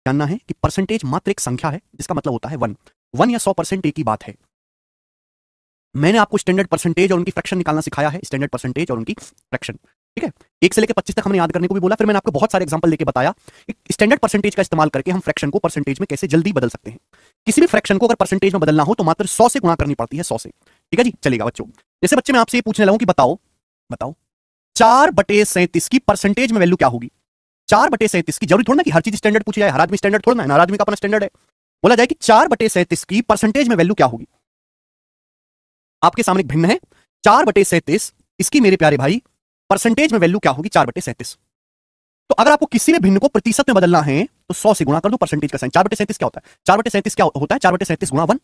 जानना है कि परसेंटेज मात्र एक संख्या है जिसका मतलब होता है 1। 1 या 100% एक ही बात है। मैंने आपको स्टैंडर्ड परसेंटेज और उनकी फ्रैक्शन निकालना सिखाया है, स्टैंडर्ड परसेंटेज और उनकी फ्रैक्शन, ठीक है। 1 से लेकर 25 तक हमने याद करने को भी बोला, फिर मैंने आपको बहुत सारे एग्जांपल लेके बताया कि स्टैंडर्ड परसेंटेज का इस्तेमाल करके हम फ्रैक्शन को परसेंटेज में कैसे जल्दी बदल सकते हैं। किसी भी फ्रैक्शन को अगर परसेंटेज में बदलना हो तो मात्र 100 से गुणा करनी पड़ती है, 100 से, ठीक है जी। चलेगा बच्चों, जैसे बच्चे मैं आपसे ये पूछने लगूं कि बताओ 4/37 की परसेंटेज में वैल्यू क्या होगी। 4/37 की, जरूरी थोड़ा ना कि हर चीज स्टैंडर्ड पूछी जाए, हर आदमी स्टैंडर्ड थोड़ा ना, हर आदमी का अपना स्टैंडर्ड है। बोला जाए कि 4/37 की परसेंटेज में वैल्यू क्या होगी। आपके सामने भिन्न है 4/37, इसकी मेरे प्यारे भाई परसेंटेज में वैल्यू क्या होगी 4/37। तो अगर आपको किसी भी भिन्न को प्रतिशत में बदलना है तो 100 से गुणा कर दो परसेंटेज का साइन। 4/37 क्या होता है, 4/37 क्या होता है, 4/37 गुणा 1।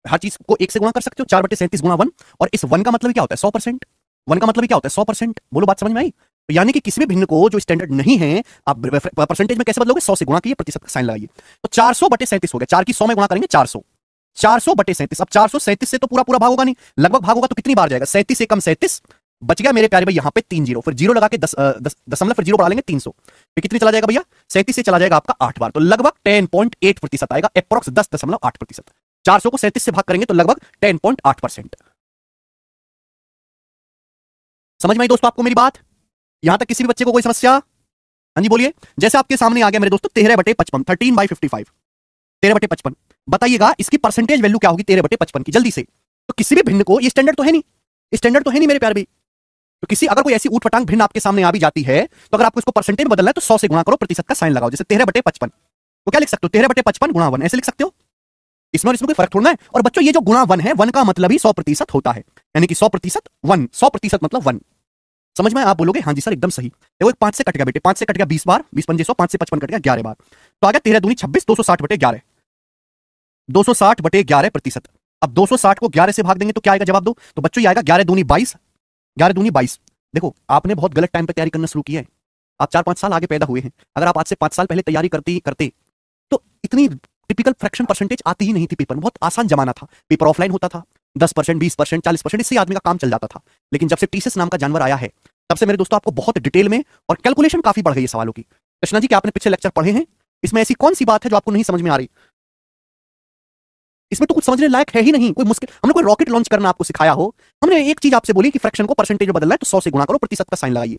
हर चीज को 1 से गुणा कर सकते हो, 4/37 गुणा 1। और इस 1 का मतलब क्या होता है, 100%। 1 का मतलब क्या होता है, 100%। बोलो बात समझ में आई। तो यानी कि किसी भी भिन्न को जो स्टैंडर्ड नहीं है आप परसेंटेज में कैसे बदलोगे, 100 से गुणा कीजिए, प्रतिशत का साइन लगाइए। तो 400/37 हो गया, 4 की 100 में गुणा करेंगे 400। 400/37, अब 437 से तो पूरा पूरा भाग होगा नहीं, लगभग भाग होगा, तो कितनी बार जाएगा, 37 एकम 37, बच गया मेरे प्यारे भाई यहाँ पे 3 जीरो, फिर जीरो लगा के दशमलव, फिर जीरो बढ़ा लेंगे 300, फिर कितनी चला जाएगा भैया, 37 से चला जाएगा आपका 8 बार, तो लगभग 10.8% आएगा, अप्रोक्स 10.8%। 400 को 37 से भाग करेंगे तो लगभग 10.8%। समझ में आई दोस्तों आपको मेरी बात, यहां तक किसी भी बच्चे को कोई समस्या। हाँ जी बोलिए। जैसे आपके सामने आ गया मेरे दोस्तों 13/55, 13/55, 13/55, बताइएगा इसकी परसेंटेज वैल्यू क्या होगी 13/55 की, जल्दी से। तो किसी भी भिन्न को, ये स्टैंडर्ड तो है नहीं, स्टैंडर्ड तो है नहीं मेरे प्यारे भाई, तो किसी अगर कोई ऐसी ऊटपटांग भिन्न आपके सामने आ भी जाती है तो अगर आपको इसको परसेंटेज में बदलना है तो 100 से गुणा करो, प्रतिशत का साइन लगाओ। जैसे 13/55 तो क्या लिख सकते हो, 13/55 गुणा 1, ऐसे लिख सकते हो। इसमें और इसमें कोई फर्क थोड़ा है। और बच्चों ये जो गुणा 1 है, 1 का मतलब ही 100% होता है, यानी कि 100% 1, 100% मतलब 1। समझ में, आप बोलोगे हाँ जी सर एकदम सही। देखो 5 से कट गया बेटे, 5 से कट गया 20 बार, 20 पंजे 100, 5 से 55 कट गया 11 बार, तो आ गया 13 दूनी 26, 260/11, 260/11%। अब 260 को 11 से भाग देंगे तो क्या आएगा, जवाब दो। तो बच्चों ये आएगा 11 दूनी 22, 11 दूनी 22। देखो आपने बहुत गलत टाइम पे तैयारी करना शुरू किया है, आप 4-5 साल आगे पैदा हुए हैं। अगर आप आज से 5 साल पहले तैयारी करते तो इतनी टिपिकल फ्रैक्शन परसेंटेज आती ही नहीं थी पेपर में। बहुत आसान जमाना था, पेपर ऑफलाइन होता था, 10%, 20%, 40%, इससे आदमी का काम चल जाता था। लेकिन जब से टीसीएस नाम का जानवर आया है तब से मेरे दोस्तों आपको बहुत डिटेल में और कैलकुलेशन काफी बढ़ गई है सवालों की। कृष्णा जी क्या आपने पिछले लेक्चर पढ़े हैं, इसमें ऐसी कौन सी बात है जो आपको नहीं समझ में आ रही। इसमें तो कुछ समझने लायक है ही नहीं, कोई मुश्किल, हमने कोई रॉकेट लॉन्च करना आपको सिखाया हो। हमने एक चीज आपसे बोली कि फ्रैक्शन को परसेंटेज में बदलना है तो 100 से गुणा करो, प्रतिशत का साइन लगाइए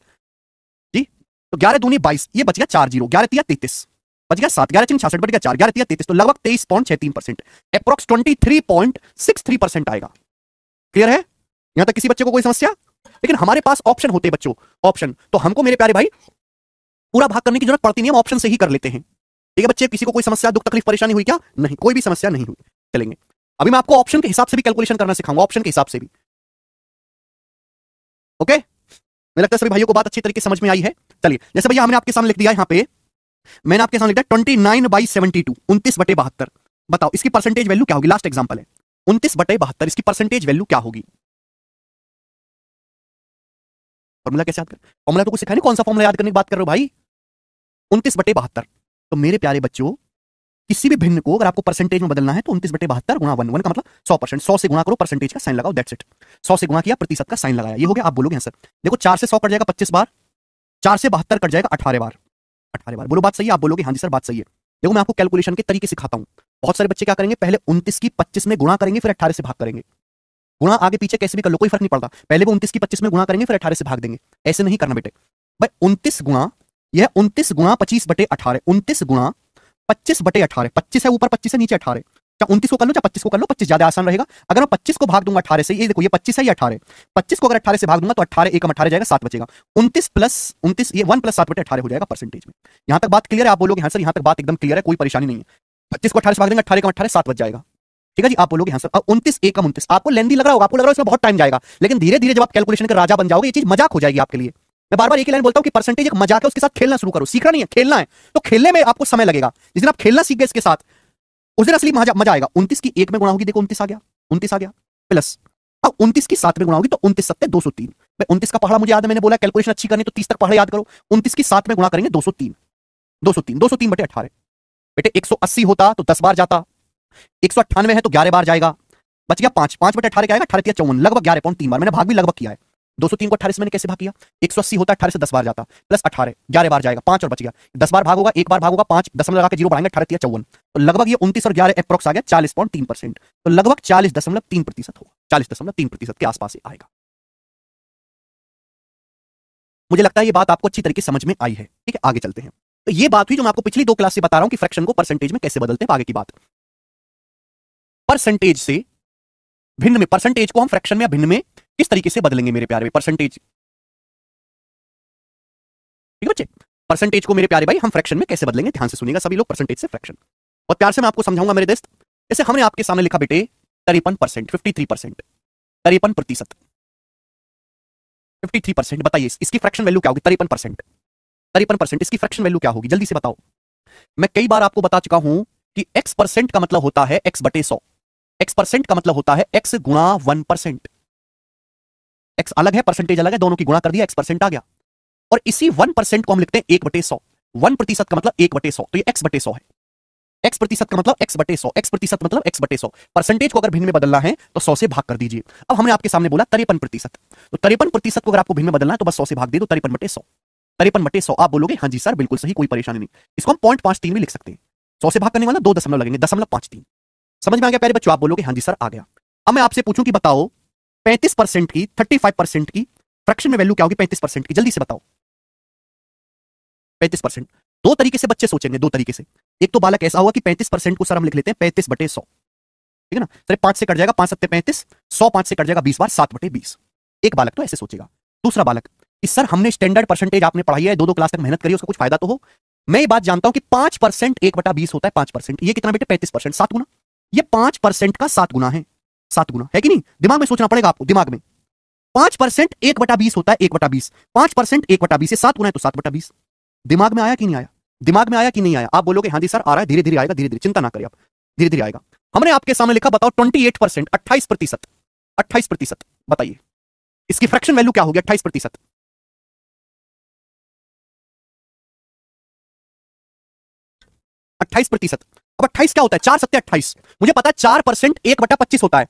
जी। तो 11 दूनी 22, ये बच गया 4 जीरो, 11 तिया 33, बच गया 7, 11 66, बच गया 4, 11 तिया 33, तो लगभग 23.63%, अप्रोक्स 23.63% आएगा। क्लियर है, यहां तक किसी बच्चे को कोई समस्या। लेकिन हमारे पास ऑप्शन होते हैं बच्चों, ऑप्शन, तो हमको मेरे प्यारे भाई पूरा भाग करने की जरूरत पड़ती नहीं, हम ऑप्शन से ही कर लेते हैं। ठीक है बच्चे, किसी को कोई समस्या, दुख, तकलीफ, परेशानी हुई क्या, नहीं, कोई भी समस्या नहीं हुई। चलेंगे, अभी मैं आपको ऑप्शन के हिसाब से भी कैलकुलेशन करना सिखाऊंगा, ऑप्शन के हिसाब से भी। ओके, मुझे लगता है सभी भाइयों को बात अच्छी तरीके समझ में आई है। चलिए, जैसे भैया हमने आपके सामने लिख दिया यहां पे, मैंने आपके सामने लिखा 29/72, 29/72। बताओ इसकी परसेंटेज वैल्यू क्या होगी, लास्ट एग्जांपल है 29/72, इसकी परसेंटेज वैल्यू क्या होगी। फॉर्मूला कैसे याद कर, फॉर्मूला तो कुछ सिखाया नहीं, कौन सा फॉर्मूला याद करने की बात कर रहे हो भाई, 29/72। तो मेरे प्यारे बच्चों किसी भी भिन्न को अगर आपको परसेंटेज में बदलना है तो 29/72 गुणा 1, 1 का मतलब 100%, 100 से गुणा करो, परसेंटेज का साइन लगाओ, दैट्स इट। 100 से गुणा किया, प्रतिशत का साइन लगाया, ये हो गया। आप बोलोगे सर देखो 4 से 100 कट जाएगा 25 बार, 4 से 72 कट जाएगा 18 बार, 18 बार। बोलो बात सही है, आप बोलोगे हाँ जी सर बात सही है। देखो मैं आपको कैलकुलेशन के तरीके सिखाता हूं। बहुत सारे बच्चे क्या करेंगे, पहले 29 की 25 में गुणा करेंगे, फिर 18 से भाग करेंगे। गुणा आगे पीछे कैसे भी कर लो, कोई फर्क नहीं पड़ता, पहले वो 29 की 25 में गुणा करेंगे, फिर 18 से भाग देंगे। ऐसे नहीं करना बेटे भाई, 29 गुणा, यह 29 गुणा 25/18, 29 गुणा 25/18, 25 है ऊपर, 25 है नीचे 18, चाहे 29 को कर लो चाहे 25 को कर लो, 25 ज्यादा आसान रहेगा। अगर मैं 25 को भाग दूंगा 18 से, ये देखो ये 25 है ये 18, 25 को अगर 18 से भाग दूंगा तो 18 एकम 18 जाएगा, 7 बचेगा, 29 प्लस 29, ये 1 + 7/18 हो जाएगा परसेंटेज में। यहां तक बात क्लियर है, आप बोलोगे हाँ सर यहां तक बात एकदम क्लियर है, कोई परेशानी नहीं है। 25 को 18 से भाग देंगे, 18 एकम 18, 7 बच जाएगा, ठीक है जी। आप बोलोगे हाँ सर। अब 29 एकम 29, आपको लेंदी लग रहा होगा, आपको लग रहा है इसमें बहुत टाइम जाएगा, लेकिन धीरे धीरे जब आप कैलकुलेशन के राजा बन जाओगे ये चीज मजाक हो जाएगी आपके लिए। मैं बार बार एक ही लाइन बोलता हूं कि परसेंटेज एक मजाक है, उसके साथ खेलना शुरू करो, सीखना नहीं है खेलना है, तो खेलने में आपको समय लगेगा। जिस दिन आप खेलना सीख गए इसके साथ, उस दिन असली मजा आएगा। 29 की 1 में गुणा होगी, देखो 29 आ गया, 29 आ गया, प्लस अब 29 की 7 में गुणा होगी तो 29 7 203। 29 का पहाड़ा मुझे याद है, मैंने बोला कैलकुलेशन अच्छी करनी तो 30 तक पहाड़े याद करो। 29 की 7 में गुणा करेंगे 203, 203, 203/18 बेटे 180 होता तो 10 बार जाता, 198 है तो 11 बार जाएगा, बच गया 5, 5/18 क्या आएगा, 18 × 54, लगभग 11.3 बार। मैंने भाग भी लगभग किया है, 203 को 18 से मैंने कैसे भाग किया? 180 होता है, 18 से 10 बार जाता, प्लस 18 11 बार जाएगा, 5 और बच गया, 10 बार भाग होगा, एक बार भाग होगा, 5 दशमलव लगा के 0 बढ़ाएंगे, 18 54, तो लगभग ये 29 और 11 एप्रोक्स आ गया 40.3%, तो लगभग 40.3% होगा, 40.3% के आसपास आएगा। मुझे लगता है ये बात आपको अच्छी तरीके से समझ में आई है। ठीक है, आगे चलते हैं। तो ये बात हुई जो मैं आपको पिछली 2 क्लास से बता रहा हूं कि फ्रैक्शन को परसेंटेज में कैसे बदलते हैं। आगे की बात, परसेंटेज से भिन्न में, परसेंटेज को हम फ्रैक्शन में या भिन्न में किस तरीके से बदलेंगे मेरे प्यारे परसेंटेज। ठीक है बच्चे, परसेंटेज को मेरे प्यारे भाई हम फ्रैक्शन में कैसे बदलेंगे, ध्यान से सुनिएगा सभी लोग, परसेंटेज से फ्रैक्शन। और प्यार से मैं आपको समझाऊंगा मेरे दोस्त। जैसे हमने आपके सामने लिखा बेटे 53%, 53%, 53%, 53%, बताइए इसकी फ्रैक्शन वैल्यू क्या होगी? 53%, 53%, इसकी फ्रैक्शन वैल्यू क्या होगी? जल्दी से बताओ। मैं कई बार आपको बता चुका हूं कि x% का मतलब होता है x बटे 100, x% का मतलब होता है x गुणा 1%। x अलग है, परसेंटेज अलग है, दोनों की गुणा कर दिया, x% आ गया। और इसी 1% को हम लिखते हैं 1 बटे 100, 1% का मतलब 1 बटे 100, तो ये x बटे 100 है। x प्रतिशत का मतलब x बटे 100, x प्रतिशत मतलब x बटे 100। परसेंटेज को अगर भिन्न में बदलना है तो 100 से भाग कर दीजिए। अब हमने आपके सामने बोला 53%, तो 53% को अगर आपको भिन्न में बदलना है तो बस 100 से भाग दे दो, 53 बटे 100, 53 बटे 100। आप बोलोगे हाँ जी सर बिल्कुल सही, कोई परेशानी नहीं। इसको हम 0.53 भी लिख सकते हैं। 100 से भाग करने वाला 2 दशमलव लगेंगे, 0.53। समझ में आ गया प्यारे बच्चों? आप बोलोगे हाँ जी सर आ गया। अब मैं आपसे पूछूं कि बताओ 35% की, 35% की फ्रैक्शन में वैल्यू क्या होगी? 35% की, जल्दी से बताओ। 35%, दो तरीके से बच्चे सोचेंगे, दो तरीके से। एक तो बालक ऐसा होगा कि 35% को सर हम लिख लेते हैं 35 बटे 100, ठीक है ना सर, 5 से कट जाएगा 5 सत्ते 35, 100 5 से कट जाएगा 20 बार, 7 बटे 20। एक बालक तो ऐसे सोचेगा। दूसरा बालक कि सर हमने स्टैंडर्ड परसेंटेज आपने पढ़ाई है, 2-2 क्लास तक मेहनत करी, उसका कुछ फायदा तो हो। मैं ये बात जानता हूं कि 5% 1/20 होता है 5%, ये कितना बेटे 35%, 7 गुना। ये 5% का 7 गुना है, 7 गुना है कि नहीं? दिमाग में सोचना पड़ेगा आपको, दिमाग में। 5% 1/20 होता है 1/20, 5% 1/20, ये 7 गुना है तो 7/20। दिमाग में आया कि नहीं आया? दिमाग में आया कि नहीं आया? आप बोलोगे हाँ जी सर आ रहा है, धीरे धीरे आएगा, धीरे धीरे, चिंता ना करिए आप, धीरे धीरे आएगा। हमने आपके सामने लिखा, बताओ 28%, 28%, 28%, बताइए इसकी फ्रैक्शन वैल्यू क्या होगी? 28%, 28%। अब 28 क्या होता है? 4 सत्ते 28, मुझे पता है 4% 1/25 होता है।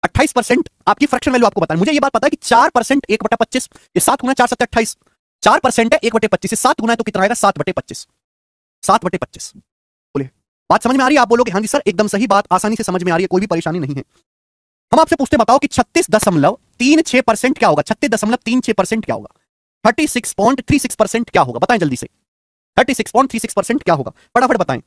28% आपकी फ्रैक्शन वैल्यू आपको पता है, मुझे ये बात पता है कि 4% 1/25, ये 7 गुना 4 सत्ते 28, 4% है 1/25, 7 गुना है तो कितना आएगा? 7/25, 7/25। बोले बात समझ में आ रही है? आप बोलोगे हाँ जी सर एकदम सही बात, आसानी से समझ में आ रही है, कोई भी परेशानी नहीं है। हम आपसे पूछते बताओ कि 36.36% क्या होगा? 36.36% क्या होगा? 36.36% क्या होगा? बताएं जल्दी से, 36.36% क्या होगा? फटाफट बताएं।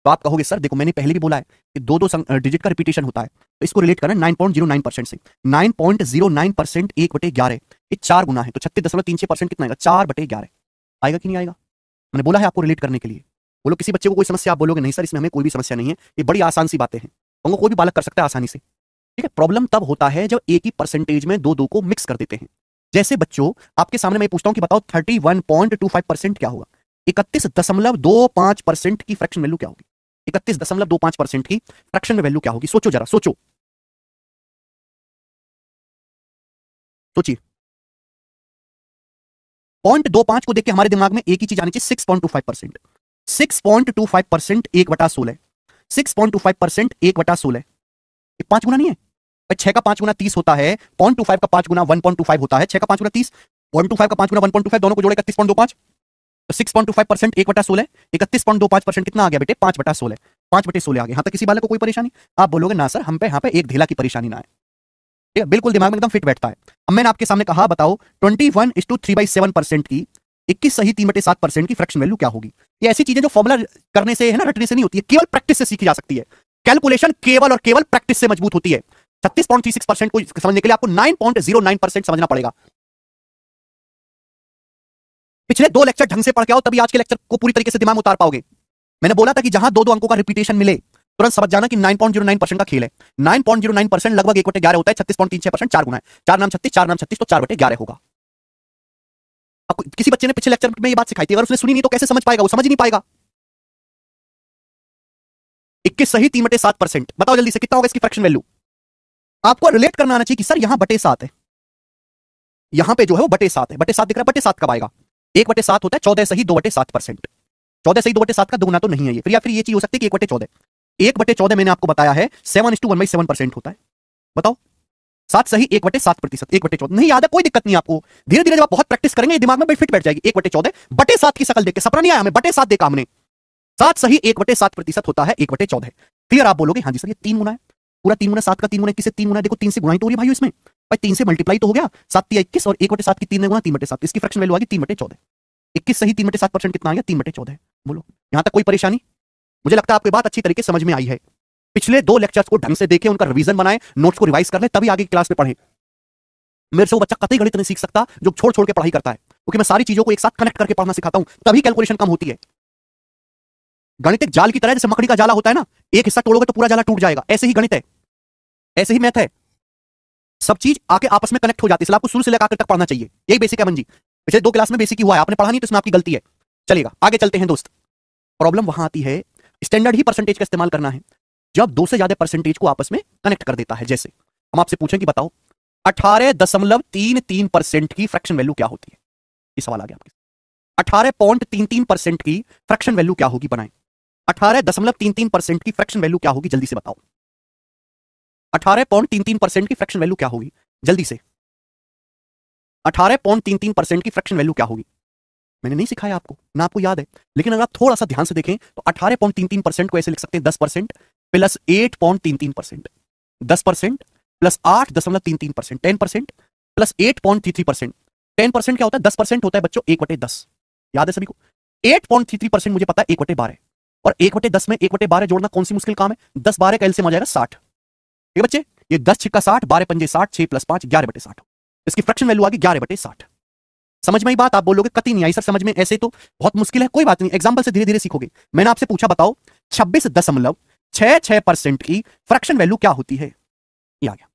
तो आप कहोगे सर देखो मैंने पहले भी बोला है कि 2-2 डिजिट का रिपीटेशन होता है, तो इसको रिलेट करना 9.09% से। 9.09% 1/11, ये 4 गुना है, तो 36.36% कितना आएगा? 4/11 आएगा कि नहीं आएगा? मैंने बोला है आपको रिलेट करने के लिए। बोलो किसी बच्चे को कोई समस्या? आप बोलोगे नहीं सर इसमें हमें कोई भी समस्या नहीं है, ये बड़ी आसान सी बातें हैं, उनको कोई भी बालक कर सकता है आसानी से। ठीक है, प्रॉब्लम तब होता है जब एक ही परसेंटेज में दो को मिक्स कर देते हैं। जैसे बच्चों आपके सामने मैं पूछता हूं कि बताओ 31.25% क्या होगा? 31.25% की फ्रैक्शन वैल्यू क्या होगी? 31.25% की फ्रैक्शन में वैल्यू क्या होगी? सोचो जरा, सोचो, सोचिए। 0.25 को देख के हमारे दिमाग में एक ही चीज आनी चाहिए, 6.25%। 6.25% 1/16, 6.25% 1/16, 5 गुना नहीं है? 6 का 5 गुना 30 होता है, 0.25 का 5 गुना 1.25 होता है, 6 का 5 गुना 30, 0.25 का 5 गुना 1.25, दोनों को जोड़े 31.25, तो 6.25% 1/16, 31.25% कितना आ गया बेटे? 5/16, 5/16 आ गया। यहां तक किसी बालक को कोई परेशानी? आप बोलोगे ना सर हम पे यहाँ पे एक ढेला की परेशानी ना है, ठीक है, बिल्कुल दिमाग में एकदम फिट बैठता है। अब मैंने आपके सामने कहा बताओ 21:3/7% की 21 सही 3/7% की फ्रैक्शन वैल्यू क्या होगी? ये ऐसी चीजें जो फॉर्मूला करने से है ना, रटने से नहीं होती है, केवल प्रैक्टिस से सीखी जा सकती है। कैलकुलेशन केवल और केवल प्रैक्टिस से मजबूत होती है। 36.36% को समझने के लिए आपको 9.09% समझना पड़ेगा। पिछले 2 लेक्चर ढंग से पढ़ के आओ, तभी आज के लेक्चर को पूरी तरीके से दिमाग में उतार पाओगे। मैंने बोला था कि जहां 2-2 अंकों का रिपीटेशन मिले तुरंत समझ जाना कि 9.09% का खेल है। 9.09% लगभग 1/11 होता है, 36.36%, 4 गुना है, 4 नाम 36, 4 नाम 36, तो 4/11 होगा। अब किसी बच्चे ने पिछले लेक्चर में ये बात सिखाई थी, अगर उसने सुनी नहीं तो कैसे समझ पाएगा? वो समझ ही नहीं पाएगा। 21 सही 3/7%, बताओ जल्दी से कितना होगा इसकी फ्रैक्शन वैल्यू? आपको रिलेट करना आना चाहिए कि सर यहां बटे 7 है, यहां पे जो है वो बटे 7 है, बटे 7 दिख रहा है, बटे 7 कब आएगा? 1/7 होता है 14 सही 2/7%, 14 सही 2/7 का दुगुना तो नहीं है ये, फिर या फिर ये चीज हो सकती है कि 1/14, 1/14 मैंने आपको बताया है 7:1/7% होता है। बताओ 7 सही 1/7%, 1/14 नहीं याद है कोई दिक्कत नहीं आपको, धीरे धीरे जब आप बहुत प्रैक्टिस करेंगे दिमाग में फिट बैठ जाएगी। 1/14/7 की शकल देख के सपना नहीं आया हमें, बटे 7 देखा हमने। 7 सही 1/7% होता है 1/14। क्लियर? आप बोलोगे हाँ जी सर ये 3 गुना है, पूरा 3 गुना 7 का 3 गुना 21 से 3 गुना, देखो 3 से गुणा ही तो हो रही है भाई इसमें, भाई 3 से मल्टीप्लाई तो हो गया, 7 3 21 और 1/7 की 3 गुना 3/7, इसकी फ्रैक्शन वैल्यू आ गई 3/14। 21 सही 3/7% कितना आ गया 3/14। बोलो यहां तक कोई परेशानी? मुझे लगता है आपकी बात अच्छी तरीके से समझ में आई है। पिछले 2 लेक्चर्स को ढंग से देखें, उनका रिवीजन बनाएं, नोट्स को रिवाइज कर लें, तभी आगे की क्लास में पढ़ें। मेरे से वो बच्चा कतई गणित नहीं सीख सकता जो छोड़ छोड़ के पढ़ाई करता है, क्योंकि मैं सारी चीजों को एक साथ कनेक्ट करके पढ़ना सिखाता हूं, तभी कैलकुलेशन कम होती है। गणित एक जाल की तरह, जैसे मकड़ी का जाला होता है ना, एक हिस्सा तोड़ोगे तो पूरा जाला टूट जाएगा, ऐसे ही गणित है, ऐसे ही मैथ है, सब चीज आके आपस में कनेक्ट हो जाती है, इसलिए आपको शुरू से लेकर आखिर तक पढ़ना चाहिए। यही बेसिक है मन जी, पिछले 2 क्लास में बेसिक ही हुआ है, आपने पढ़ा नहीं तो इसमें आपकी गलती है। चलेगा आगे चलते हैं दोस्त। प्रॉब्लम वहां आती है, स्टैंडर्ड ही परसेंटेज का इस्तेमाल करना है जब 2 से ज्यादा परसेंटेज को आपस में कनेक्ट कर देता है। जैसे हम आपसे पूछें कि बताओ 18.33% की फ्रैक्शन वैल्यू क्या होती है, ये सवाल आ गया आपके। 18.33% की फ्रैक्शन वैल्यू क्या होगी, बनाएं। 18.33% की फ्रैक्शन वैल्यू क्या होगी, जल्दी से बताओ। 18.33% की फ्रैक्शन वैल्यू क्या होगी, जल्दी से। 18.33% की फ्रैक्शन वैल्यू क्या होगी? मैंने नहीं सिखाया आपको ना, आपको याद है, लेकिन अगर आप थोड़ा सा ध्यान से देखें तो 18.33% को ऐसे लिख सकते हैं 10% प्लस 8.33%, 10% प्लस 8.33%, 10% प्लस 8.33%। 10% क्या होता है? 10% होता है बच्चों 1/10, याद है सभी को? 8.33% मुझे पता है 1/12, और 1/10 में 1/12 जोड़ना कौन सी मुश्किल काम है? 10 12 का एलसीएम आ जाएगा 60। ठीक है बच्चे, ये 10 छिक्का 60, 12 पंजे 60, 6 प्लस 5 11/60, इसकी फ्रैक्शन वैल्यू आ गई 11/60। समझ में आई बात? आप बोलोगे कतई नहीं आई सर समझ में, ऐसे तो बहुत मुश्किल है, कोई बात नहीं, एग्जाम्पल से धीरे धीरे सीखोगे। मैंने आपसे पूछा बताओ 26.66% की फ्रैक्शन वैल्यू क्या होती है, ये आ गया।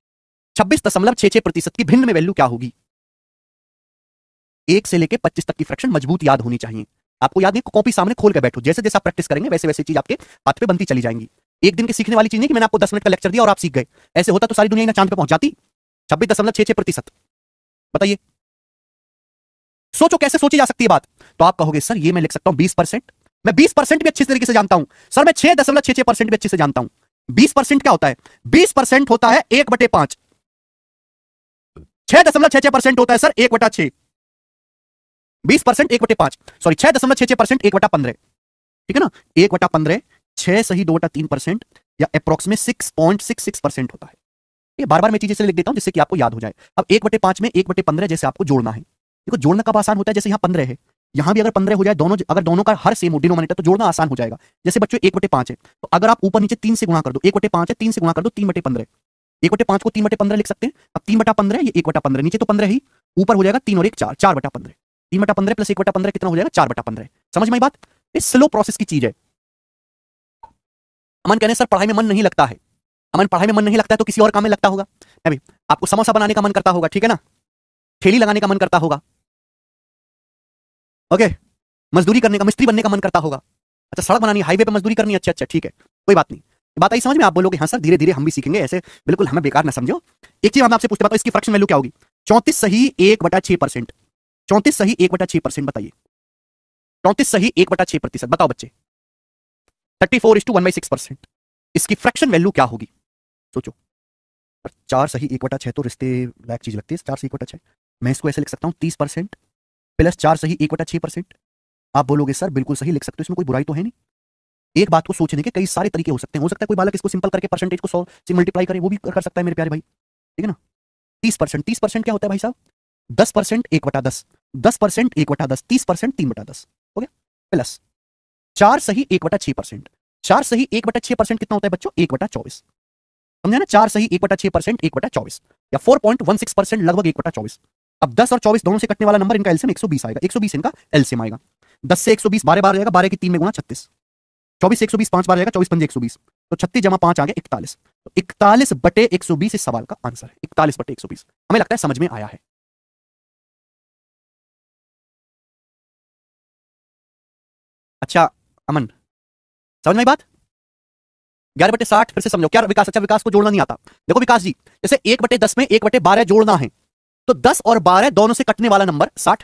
26.66% की भिन्न में वैल्यू क्या होगी? 1 से लेके 25 तक की फ्रैक्शन मजबूत याद होनी चाहिए। आपको याद नहीं, कॉपी सामने खोल के बैठो, जैसे जैसे आप प्रैक्टिस करेंगे वैसे वैसे चीज आपके हाथ पे बनती चली जाएंगी। एक दिन के सीखने वाली चीज नहीं कि मैंने आपको 10 मिनट का लेक्चर दिया और आप सीख गए, ऐसे होता तो सारी दुनिया ना चांद पे पहुंच जाती। 26.66%, बताइए, सोचो कैसे सोची जा सकती है बात। तो आप कहोगे सर ये मैं लिख सकता हूं 20%, मैं 20% भी अच्छे तरीके से जानता हूं सर, मैं 6.66% भी अच्छे से जानता हूं। 20% क्या होता है? 20% होता है 1/5, 6.66% होता है सर 1/6, 20% 1/5, सॉरी 6.66% 1/15, ठीक है ना? 1/15, 6 सही 2/3% या अप्रोक्सीमेट 6.66% होता है। ये बार बार मैं चीजें इसलिए लिख देता हूं जिससे कि आपको याद हो जाए। अब 1/5 में 1/15 जैसे आपको जोड़ना है, देखो जोड़ना कब आसान होता है, जैसे यहां 15 है, यहां भी अगर 15 हो जाए, दोनों अगर दोनों का हर सेम हो डिनोमिनेटर, तो जोड़ना आसान हो जाएगा। जैसे बच्चों 1/5 है, तो अगर आप ऊपर नीचे 3 से गुणा कर दो, 1/5 है 3 से गुणा कर दो 3/15, 1/5 को 3/15 लिख सकते हैं। अब 3/15 ये 1/15, नीचे तो 15 ही, ऊपर हो जाएगा 3 और 1 4, 4/15, 3/15 प्लस 1/15 कितना हो जाएगा? 4/15। समझ में आई बात? ये स्लो प्रोसेस की चीज है। अमन कहने सर पढ़ाई में मन नहीं लगता है, अमन पढ़ाई में मन नहीं लगता है तो किसी और काम में लगता होगा। अभी आपको समोसा बनाने का मन करता होगा, ठीक है ना, ठेली लगाने का मन करता होगा, ओके, मजदूरी करने का, मिस्त्री बनने का मन करता होगा। अच्छा सड़क बनानी, हाईवे पे मजदूरी करनी, अच्छा अच्छा ठीक है, कोई बात नहीं, बात आई समझ में? आप बोलोगे हाँ सर धीरे धीरे हम भी सीखेंगे, ऐसे बिल्कुल हमें बेकार ना समझो। एक चीज हम आपसे पूछते, बताओ इसकी फ्रैक्शन वैल्यू क्या होगी? 34 सही 1/6%, 34 सही 1/6%, बताइए 34 सही 1/6%, बताओ बच्चे। 34:1/6%, इसकी फ्रैक्शन वैल्यू क्या होगी? सोचो। 4 सही 1/6 तो रिश्ते लायक चीज लगती है, 4 सही 1/6, मैं इसको ऐसे लिख सकता हूँ 30% प्लस 4 सही 1/6%। आप बोलोगे सर बिल्कुल सही लिख सकते हो, इसमें कोई बुराई तो है नहीं। एक बात को सोचने के कई सारे तरीके हो सकते हैं, हो सकता है कोई बालक इसको सिंपल करके परसेंटेज को 100 से मल्टीप्लाई करे, वो भी कर सकता है मेरे प्यारे भाई, ठीक है ना? 30%, 30% क्या होता है भाई साहब? 10% 1/10, 10% 1/10, 30% 3/10, हो गया, प्लस 4 सही 1/6%, 4 सही 1/6% कितना होता है बच्चों? 1/24, समझे ना? 4 सही 1/6% 1/24 या 4.16% लगभग 1/24। अब 10 और 24 दोनों से कटने वाला नंबर, इनका एलसीएम 120 आएगा, 120 इनका एलसीएम आएगा। 10 से 120 12 बार जाएगा, 12 की 3 में गुणा 36, 24 से 120 5 बार जाएगा, 24 पंजे 120, तो 36 जमा 5 आ गया 41, तो 41/120 इस सवाल का आंसर है, 41/120। हमें लगता है समझ में आया है। अच्छा अमन समझ में आई बात? 11/60 फिर से समझो क्या विकास? अच्छा विकास को जोड़ना नहीं आता, देखो विकास जी, जैसे 1/10 में 1/12 जोड़ना है, तो 10 और 12 दोनों से कटने वाला नंबर 60,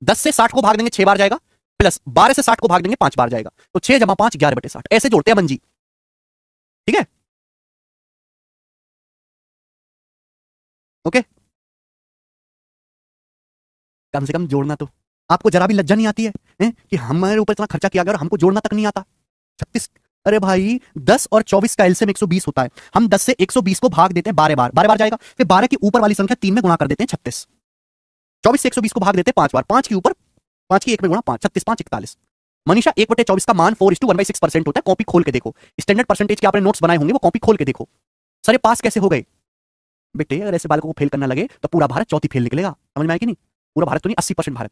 10 से 60 को भाग देंगे 6 बार जाएगा, प्लस 12 से 60 को भाग देंगे 5 बार जाएगा, तो 6 जमा 5 11/60, ऐसे जोड़ते हैं अमन जी, ठीक है? ओके, कम से कम जोड़ना तो आपको जरा भी लज्जा नहीं आती है, कि हमारे ऊपर इतना खर्चा किया गया और हमको जोड़ना तक नहीं आता। 36, अरे भाई 10 और 24 का एलसीएम 120 होता है। हम 10 से 120 को भाग देते हैं 12 बार, 12 बार जाएगा, फिर 12 की ऊपर वाली संख्या 3 में गुणा कर देते हैं 36। 24 से 120 को भाग देते हैं 5 बार, 5 की ऊपर 5 की 1 में गुणा 5, 36 5 41। मनीषा 1/24 का मान 4:1/6% होता है। कॉपी खोल के देखो, स्टैंडर्ड परसेंटेज के आपने नोट्स बनाए होंगे, वो कॉपी खोल के देखो। सर ये पास कैसे हो गए? बेटे अगर ऐसे बालकों को फेल करना लगे तो पूरा भारत चौथी फेल निकलेगा। समझ में आएगी नहीं? पूरा भारत तो नहीं, 80% भारत।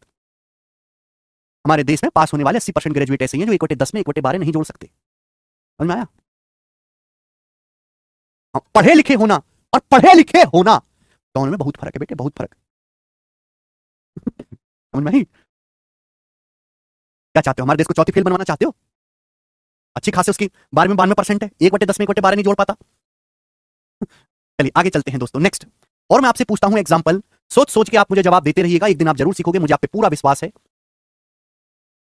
हमारे देश में पास होने वाले 80% ग्रेजुएट ऐसे हैं जो 1/10 में 1/12 नहीं जोड़ सकते। समझ में आया? पढ़े लिखे होना और पढ़े लिखे होना दोनों में बहुत फर्क है बेटे, बहुत फर्क। समझ में आई? क्या चाहते हो, हमारे देश को चौथी फेल बनवाना चाहते हो? अच्छी खासी उसकी 12 में 92% है, 1/10 में 1/12 नहीं जोड़ पाता। चलिए आगे चलते हैं दोस्तों, नेक्स्ट। और मैं आपसे पूछता हूं एग्जांपल, सोच सोच के आप मुझे जवाब देते रहिएगा, एक दिन आप जरूर सीखोगे, मुझे आप पे पूरा विश्वास है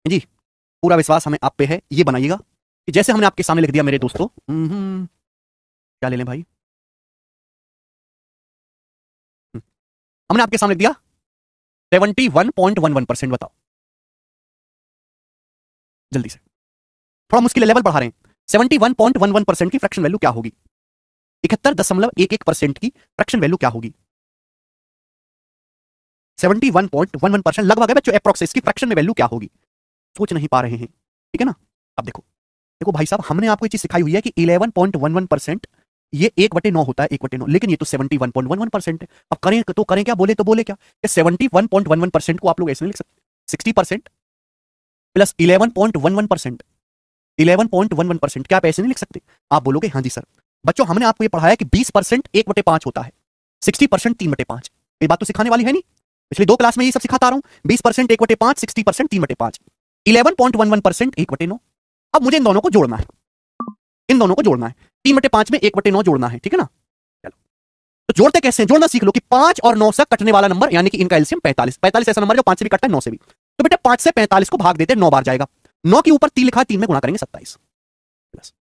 जी, पूरा विश्वास हमें आप पे है। ये बनाइएगा कि जैसे हमने आपके सामने लिख दिया मेरे दोस्तों, क्या ले लें भाई, हमने आपके सामने लिख दिया 71.11%। बताओ जल्दी से, थोड़ा मुश्किल है, लेवल बढ़ा रहे हैं। 71.11% की फ्रैक्शन वैल्यू क्या होगी? 71.11% की फ्रैक्शन वैल्यू क्या होगी? 71.11% लगभग है बच्चों, अप्रॉक्स। इसकी फ्रैक्शन में वैल्यू क्या होगी? सोच नहीं पा रहे हैं, ठीक है ना? अब देखो देखो भाई साहब, हमने आपको ये चीज सिखाई हुई है कि 11.11% ये 1/9 होता है, 1/9, लेकिन ये तो 71.11% है। अब करें तो करें क्या, बोले तो बोले क्या? 71.11% को आप लोग ऐसे नहीं लिख सकते, 60% प्लस 11.11%, 11.11%, क्या आप ऐसे नहीं लिख सकते? आप बोलोगे हाँ जी सर। बच्चों हमने आपको ये पढ़ाया कि 20% 1/5 होता है, 60% 3/5। ये बात तो सिखाने वाली है नहीं? पिछले 2 क्लास में ये सब सिखाता रहा हूं, 20% 1/5, 60% 3/5, 11.11% 1/9। अब मुझे इन दोनों को जोड़ना है, इन दोनों को जोड़ना है, 3/5 में 1/9 जोड़ना है, ठीक है ना? चलो तो जोड़ते कैसे हैं, जोड़ना सीख लो कि 5 और 9 से कटने वाला नंबर, यानी कि इनका एलसीएम 45। 45 ऐसा नंबर जो 5 से भी कटता है, 9 से भी। तो बेटा 5 से 45 को भाग देते 9 बार जाएगा, 9 के ऊपर 3 लिखा है, 3 में गुणा करेंगे 27 प्लस,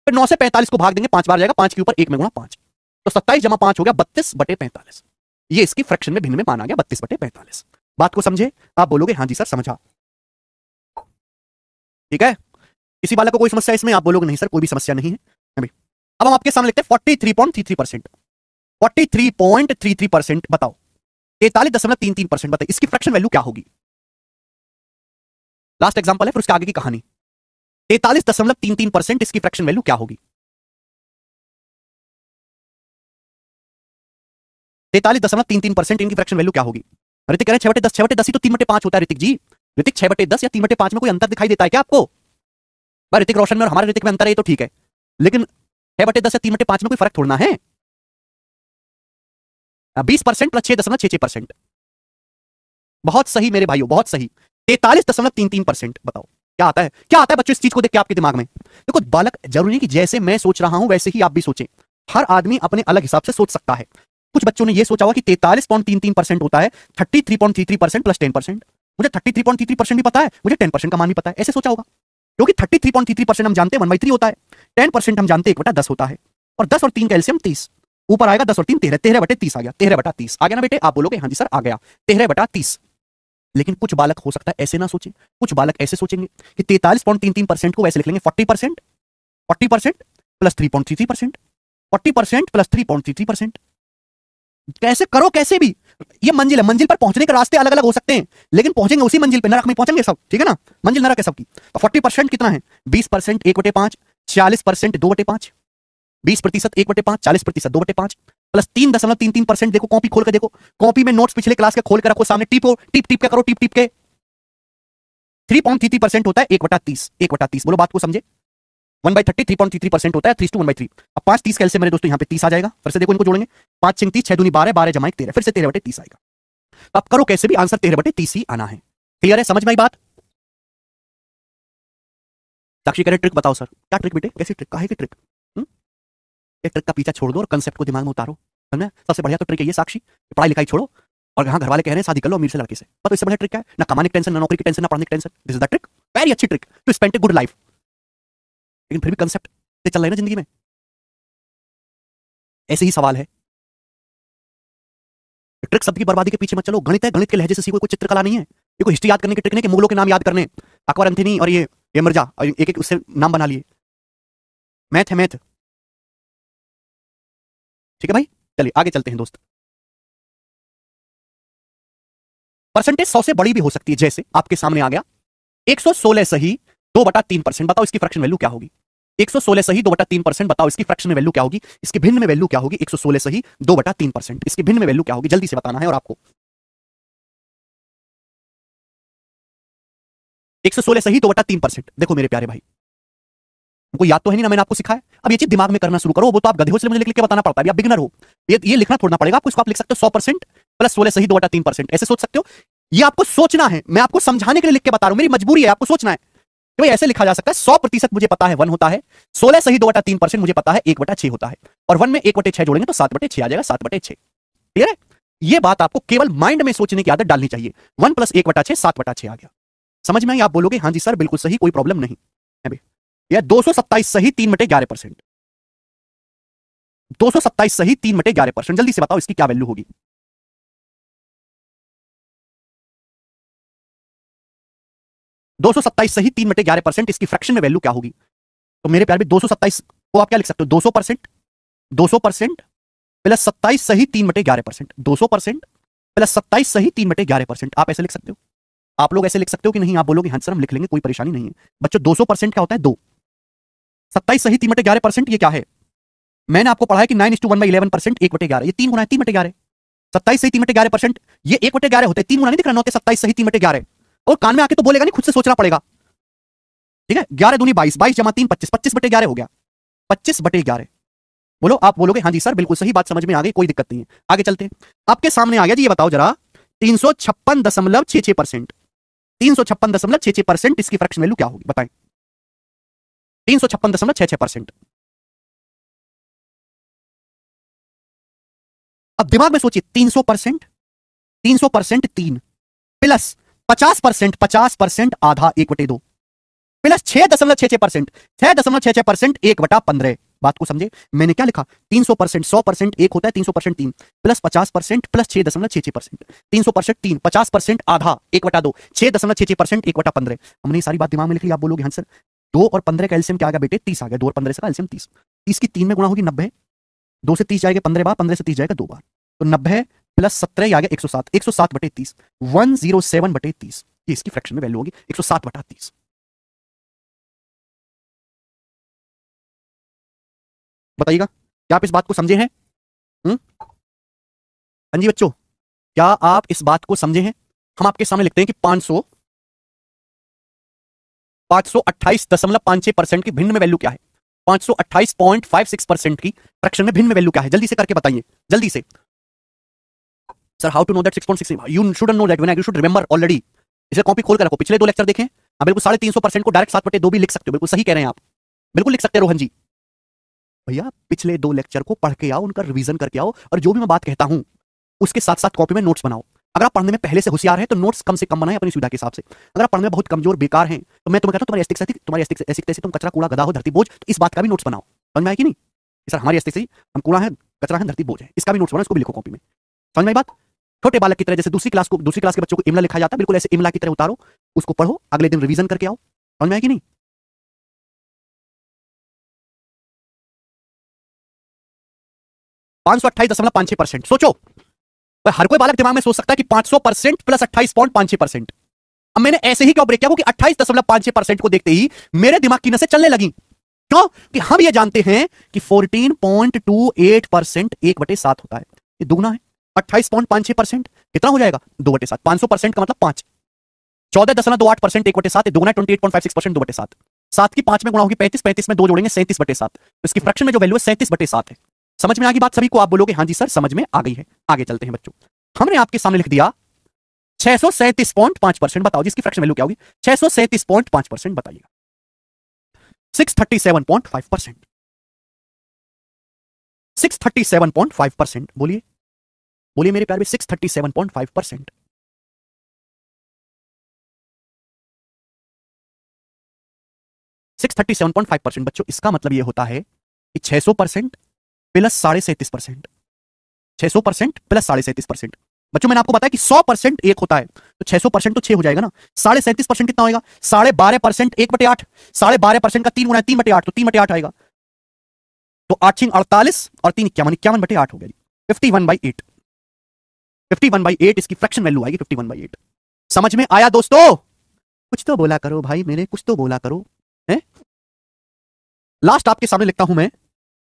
फिर 9 से 45 को भाग देंगे 5 बार जाएगा, 5 के ऊपर 1 में गुणा 5, तो 27 जमा 5 हो गया 32/45। ये इसकी फ्रैक्शन में भिन्न में माना गया 32/45। बात को समझे? आप बोलोगे हाँ जी सर समझा, ठीक है? किसी वाला को कोई समस्या इसमें? आप बोलोगे नहीं सर कोई भी समस्या नहीं है अभी। अब हम आपके सामने लिखते हैं 43.33%, 43.33%। बताओ 43.33%, बताइए इसकी फ्रैक्शन वैल्यू क्या होगी? लास्ट एग्जांपल है, फिर उसके आगे की कहानी। 43.33% इसकी फ्रैक्शन वैल्यू क्या होगी? 43.33% इनकी फ्रैक्शन वैल्यू क्या होगी? ऋतिक कह रहे 6/10, 6/10 ही तो 3/5 होता है ऋतिक जी। ऋतिक 6/10 या 3/5 में कोई अंतर दिखाई देता है क्या आपको? भाई ऋतिक रोशन में और हमारे ऋतिक में अंतर है, तो ठीक है, लेकिन 6/10 या 3/5 में कोई फर्क थोड़ा है। 20% प्लस 6.66%। बहुत सही मेरे भाइयों, बहुत सही, 43.33%। बताओ क्या आता है, क्या आता है बच्चों इस चीज को देख के आपके दिमाग में? देखो बालक, जरूरी नहीं कि जैसे मैं सोच रहा हूं वैसे ही आप भी सोचें, हर आदमी अपने अलग हिसाब से सोच सकता है। कुछ बच्चों ने यह सोचा हुआ कि 43.33% होता है 33.33% प्लस 10%। मुझे 33.33% भी पता है, मुझे 10% का मान भी पता है, ऐसे सोचा होगा। क्योंकि 33.33% हम जानते हैं 1/3 होता है, 10% हम जानते हैं 1/10 होता है, और 10 और 3 का एलसीएम 30, ऊपर आएगा 10 और 3 13, 13/30 आ गया, 13/30 आ गया ना बेटे? आप बोलोगे हाँ जी सर आ गया 13/30। लेकिन कुछ बालक हो सकता है ऐसे ना सोचे, कुछ बालक ऐसे सोचेंगे कि 43.33% को वैसे लिख लेंगे 40%, 40% प्लस 3.33%, 40% प्लस 3.33%। कैसे करो कैसे भी, ये मंजिल है, मंजिल पर पहुंचने के रास्ते अलग अलग हो सकते हैं, लेकिन पहुंचेंगे उसी मंजिल पे, नरक में पहुंचेंगे सब, ठीक है ना? मंजिल नरक है सबकी। तो 40% कितना है? 20% 1/5, 40% 2/5, 20% 1/5, 40% 2/5, प्लस 3.33%। देखो कॉपी खोल के देखो, कॉपी में नोट्स पिछले क्लास के खोल के रखो सामने, टिपो, टिप टिप के करो, टिप टिप के। 3.33% होता है 1/30, 1/30। बोलो बात को समझे? 1/30 3.33% होता है, 3:1/3। अब 5 30 कैलसियम मेरे दोस्तों यहाँ पे 30 आ जाएगा, फिर से देखो इनको जोड़ेंगे, 5 6 30, 6 दूनी 12, 12 जमा 1 13, फिर से 13/30 आएगा। तो अब करो कैसे भी, आंसर 13/30 ही आना है। क्लियर है, समझ में आई बात? साक्षी कह रहे ट्रिक बताओ सर। क्या ट्रिक बेटे, कैसी ट्रिक, काहे की ट्रिक? ये ट्रिक का पीछा छोड़ दो और कंसेप्ट को दिमाग में उतारो, समझे? सबसे बढ़िया तो ट्रिक है ये साक्षी, पढ़ाई लिखाई छोड़ो और यहाँ घर वाले कह रहे हैं शादी कर लो अमीर से लड़के से, तो इससे बढ़िया ट्रिक क्या है? ना कमाने की टेंशन, ना नौकरी की टेंशन, ना पढ़ने की tension. This is the trick, very अच्छी trick to spend a good life. लेकिन फिर भी कंसेप्ट से चल रहे हैं ना जिंदगी में, ऐसे ही सवाल है। ट्रिक शब्द की बर्बादी के पीछे मत चलो। गणित है, गणित के लहजे से सीखो, कोई चित्रकला नहीं है। ये कोई हिस्ट्री याद करने की ट्रिक नहीं कि मुगलों के नाम याद करने, अकबर एंथनी और ये मिर्जा, और एक एक उससे नाम बना लिए। मैथ है, मैथ। ठीक है भाई, चलिए आगे चलते हैं दोस्त। परसेंटेज 100 से बड़ी भी हो सकती है, जैसे आपके सामने आ गया 116 सही 2/3%। बताओ इसकी फ्रैक्शन वैल्यू क्या होगी? 116 सही 2/3%। बताओ इसकी फ्रैक्शन में वैल्यू क्या होगी, इसकी भिन्न में वैल्यू क्या होगी? 116 सही 2/3%, इसकी भिन्न में वैल्यू क्या होगी? जल्दी से बताना है। और आपको 116 सही 2/3%। देखो मेरे प्यारे भाई, हमको याद तो है नहीं ना, मैंने आपको सिखाया। अब ये चीज दिमाग में करना शुरू करो। वो तो आप गधे हो, इसलिए मुझे लिख लिख के बताना पड़ता है। आप बिगनर हो, ये लिखना थोड़ा पड़ेगा आपको। इसको आप लिख सकते हो 100% प्लस 16 सही 2/3%, ऐसे सोच सकते हो। ये आपको सोचना है, मैं आपको समझाने के लिए लिख के बता रहा हूं, मेरी मजबूरी है, आपको सोचना है कि भाई ऐसे लिखा जा सकता है। 100% मुझे पता है 1 होता है, 16 सही 2/3% मुझे पता है 1/6 होता है, और 1 में 1/6 जोड़ेंगे तो 7/6 आ जाएगा, 7/6। क्लियर है? ये बात आपको केवल माइंड में सोचने की आदत डालनी चाहिए। 1 + 1/6 7/6 आ गया। समझ में आई? आप बोलोगे हाँ जी सर बिल्कुल सही, कोई प्रॉब्लम नहीं है भाई। यह 227 सही 3/11%। 227 सही 3/11%। जल्दी से बताओ इसकी क्या वैल्यू होगी? 227 सही 3/11%, इसकी फ्रैक्शन में वैल्यू क्या होगी? तो मेरे प्यार भी 227 को आप क्या लिख सकते हो? 200%, 200% प्लस 27 सही 3/11%, 200% प्लस 27 सही 3/11%। आप ऐसे लिख सकते हो? आप लोग ऐसे लिख सकते हो कि नहीं? आप बोलोगे हाँ सर हम लिख लेंगे, कोई परेशानी नहीं है। बच्चों 200% क्या होता है? 2। 27 सही 3/11% ये क्या है? मैंने आपको पढ़ा है कि 9:1/11%, 1/11, ये 3 गुना है 3/11। 27 सही 3/11%, ये 1/11 होते हैं। 3 गुना नहीं दिख रहा होते 27 सही 3/11। और कान में आके तो बोलेगा नहीं, खुद से सोचना पड़ेगा। ठीक है, 11 दूनी 22, 22 जमा 3 25, 25/11 हो गया, 25/11। बोलो, आप बोलोगे हाँ जी सर बिल्कुल सही, बात समझ में आ गई, कोई दिक्कत नहीं है। आगे चलते हैं। आपके सामने आ गया जी, ये बताओ जरा 356.66%, 356.66%, इसकी फ्रैक्शन वैल्यू क्या होगी बताएं? 356.66%। अब दिमाग में सोचिए, 300%, 300% 3 प्लस 50%, 50% आधा 1/2 प्लस 6.66%, 6.66% 1/15। बात को समझे, मैंने क्या लिखा? 300%, 100% 1 होता है, 300% 3 प्लस 50% प्लस 6.66%, 300% 3, 50% आधा 1/2, 6.66% 1/15। हमने ये सारी बात दिमाग में लिख ली। आप बोलोगे हाँ सर 2 और 15 का एलसीएम क्या आ गया बेटे? 30 आ गया। 2 और 15 का एलसीएम 30, 30 की 3 में गुणा होगी 90, 2 से 30 जाएगा 15 बार, 15 से 30 जाएगा 2 बार, तो 90 प्लस 17 आ गया 107, 107/30, 107/30। ये इसकी फ्रैक्शन में वैल्यू होगी 107/30। बताइएगा, क्या आप इस बात को समझे हैं? हाँ जी बच्चों, क्या आप इस बात को समझे हैं? हम आपके सामने लिखते हैं कि 528.56% की भिन्न में वैल्यू क्या है? 528.56% की फ्रैक्शन में भिन्न में वैल्यू क्या है? जल्दी से करके बताइए, जल्दी से। Sir how to know that 6.6? You shouldn't know that when you should remember already. इसे कॉपी खोल कर रखो, पिछले 2 लेक्चर देखें। आप बिल्कुल 350% को डायरेक्ट 7/2 भी लिख सकते हो, बिल्कुल सही कह रहे हैं आप, बिल्कुल लिख सकते हैं रोहन जी। भैया पिछले 2 लेक्चर को पढ़ के आओ, उनका रिवीजन करके आओ, और जो भी मैं बात कहता हूं उसके साथ साथ कॉपी में नोट्स बनाओ। अगर आप पढ़ने में पहले से होशियार हैं तो नोट्स कम से कम बनाएं अपनी सुविधा के हिसाब से। अगर आप पढ़ने में बहुत कमजोर बेकार हैं तो मैं तुम्हें कहता हूं तुम्हारी एस्थिक्स ऐसी तुम कचरा कूड़ा गधा हो धरती बोझ, तो इस बात का भी नोट्स बनाओ। समझ में आया कि नहीं? सर हमारी एस्थिक्स हम कूड़ा है, कचरा है, धरती बोझ है, इसका भी नोट्स बनाओ, इसको भी लिखो कॉपी में। समझ में आई बात? छोटे बालक की तरह, जैसे दूसरी क्लास के बच्चों को इमला लिखा जाता है, बिल्कुल ऐसे इमला की तरह उतारो, उसको पढ़ो, अगले दिन रिवीजन करके आओ। समझ में आया कि नहीं? 528.56%। सोचो, हर कोई बालक दिमाग में सोच सकता है कि 500% प्लस 28.56%। अब मैंने ऐसे ही क्यों ब्रेक किया? क्योंकि 28.56% को देखते ही मेरे दिमाग की नसें चलने लगी। क्यों? कि हम ये जानते हैं कि 14.28% 1/7 होता है, ये दुगना है। 28.56% कितना हो जाएगा? 2/7। 500% का मतलब 5, 14.28% 1/7, दुगना 28.56% 2/7। 7 की 5 में गुणा होगी 35, 35 में 2 जोड़ेंगे 37/7। इसकी फ्रैक्शन में जो वैल्यू है 37/7 है। समझ में आ गई बात सभी को? आप बोलोगे हाँ जी सर समझ में आ गई है। आगे चलते हैं बच्चों। हमने आपके सामने लिख दिया 637.5%। बताओ जिसकी फ्रैक्शन वैल्यू क्या होगी? 637.5%। बताइएगा। 637.5%, 637.5%। बोलिए बोलिए मेरे प्यार में, 637.5%। 637.5% बच्चों, इसका मतलब यह होता है कि 600% प्लस 37.5%, 600% प्लस 37.5%। बच्चों मैंने आपको बताया कि 100% एक होता है, तो 600% तो 6 हो जाएगा ना। 37.5% कितना होगा? 12.5% 1/8, 12.5% का 3 गुना 3/8, तो 3/8 आएगा। तो 8 छिंग 48 और 3 51, 51/8 हो गया, 51/8। 51/8 इसकी फ्रैक्शन वैल्यू आएगी, 51/8। समझ में आया दोस्तों? कुछ तो बोला करो भाई मेरे, कुछ तो बोला करो है। लास्ट आपके सामने लिखता हूं मैं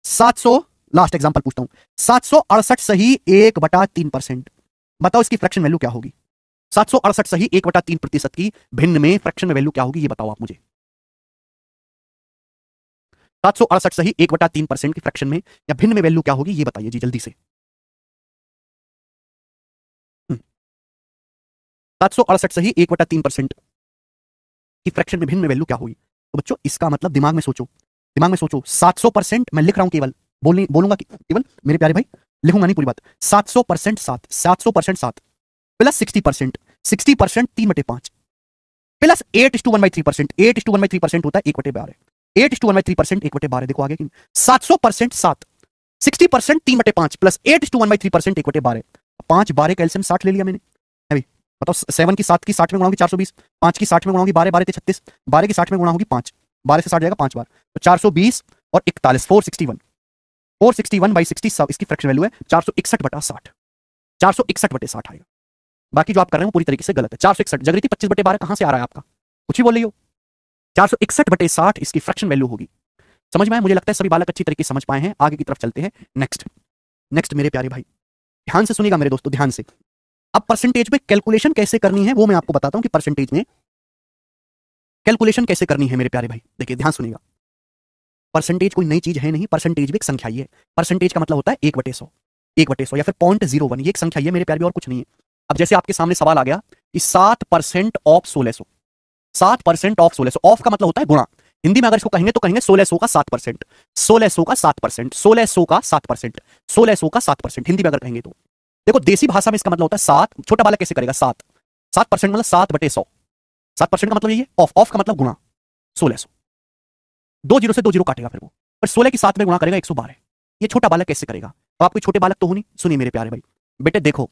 700, लास्ट एग्जांपल पूछता हूं, 768 सही 1/3%। बताओ इसकी फ्रैक्शन वैल्यू क्या होगी? 768 सही 1/3% की भिन्न में फ्रैक्शन में वैल्यू क्या होगी, ये बताओ आप मुझे। 768 सही 1/3% की फ्रैक्शन में या भिन्न में वैल्यू क्या होगी, ये बताइए जी जल्दी से। 768 सही 1/3% की फ्रैक्शन में भिन्न में वैल्यू क्या होगी? तो बच्चों इसका मतलब दिमाग में सोचो, दिमाग में सोचो। 700% मैं लिख रहा हूं केवल, बोलूंगा केवल मेरे प्यारे भाई, लिखूंगा नहीं पूरी बात। 700% 7, 700% 7 प्लस 60%, 60% 3/5 प्लस 8:1/3%, 8:1/3% होता है 1/12, 8:1/3% 1/12। देखो आगे की 700% 7, 60% 3/5 प्लस 8:1/3% 1/12। 5 12 कैल्शियम 60 ले लिया मैंने। है भाई बताओ 7 की 7 की 60 में गुणा होगी 420, 5 की 60 में गुणा होगी 12, 12 36, 12 की 60 में गुणा होगी 5, 12 से 60 जाएगा 5 बार, तो 420 और 41 461, 461/60 इसकी फ्रैक्शन वैल्यू है 461/60, 461/60 आएगा। बाकी जो आप कर रहे हो पूरी तरीके से गलत है। 461 जगरीती 25/12 कहां से आ रहा है आपका? कुछ भी बोल रही हो। 461/60 इसकी फ्रैक्शन वैल्यू होगी। समझ में आया? मुझे लगता है सभी बालक अच्छी तरीके से समझ पाए हैं। आगे की तरफ चलते हैं। नेक्स्ट नेक्स्ट मेरे प्यारे भाई ध्यान से सुनिएगा मेरे दोस्तों, ध्यान से। अब परसेंटेज में कैलकुलेशन कैसे करनी है वो मैं आपको बताता हूं कि परसेंटेज में कैलकुलेशन कैसे करनी है मेरे प्यारे भाई। देखिए ध्यान सुनिएगा, परसेंटेज कोई नई चीज है नहीं, परसेंटेज भी एक संख्या ही है। परसेंटेज का मतलब होता है 1/100, 1/100 या फिर 0.01, ये एक संख्या ही है मेरे प्यारे भाई और कुछ नहीं है। अब जैसे आपके सामने सवाल आ गया कि 7% ऑफ 1600, 7% ऑफ 1600, ऑफ का मतलब होता है गुणा। हिंदी में अगर इसको कहेंगे तो कहेंगे 1600 का 7%, 1600 का 7%, 1600 का 7%, 1600 का 7%, हिंदी में अगर कहेंगे तो। देखो देसी भाषा में इसका मतलब होता है 7, छोटा बालक कैसे करेगा 7, 7% मतलब 7/100, 7% का मतलब ये है। ऑफ, ऑफ का मतलब गुणा 1600, 2 जीरो से 2 जीरो काटेगा फिर वो, पर 16 की 7 में गुणा करेगा 112। ये छोटा बालक कैसे करेगा? अब आप कोई छोटे बालक तो हो नहीं। सुनिए मेरे प्यारे भाई बेटे, देखो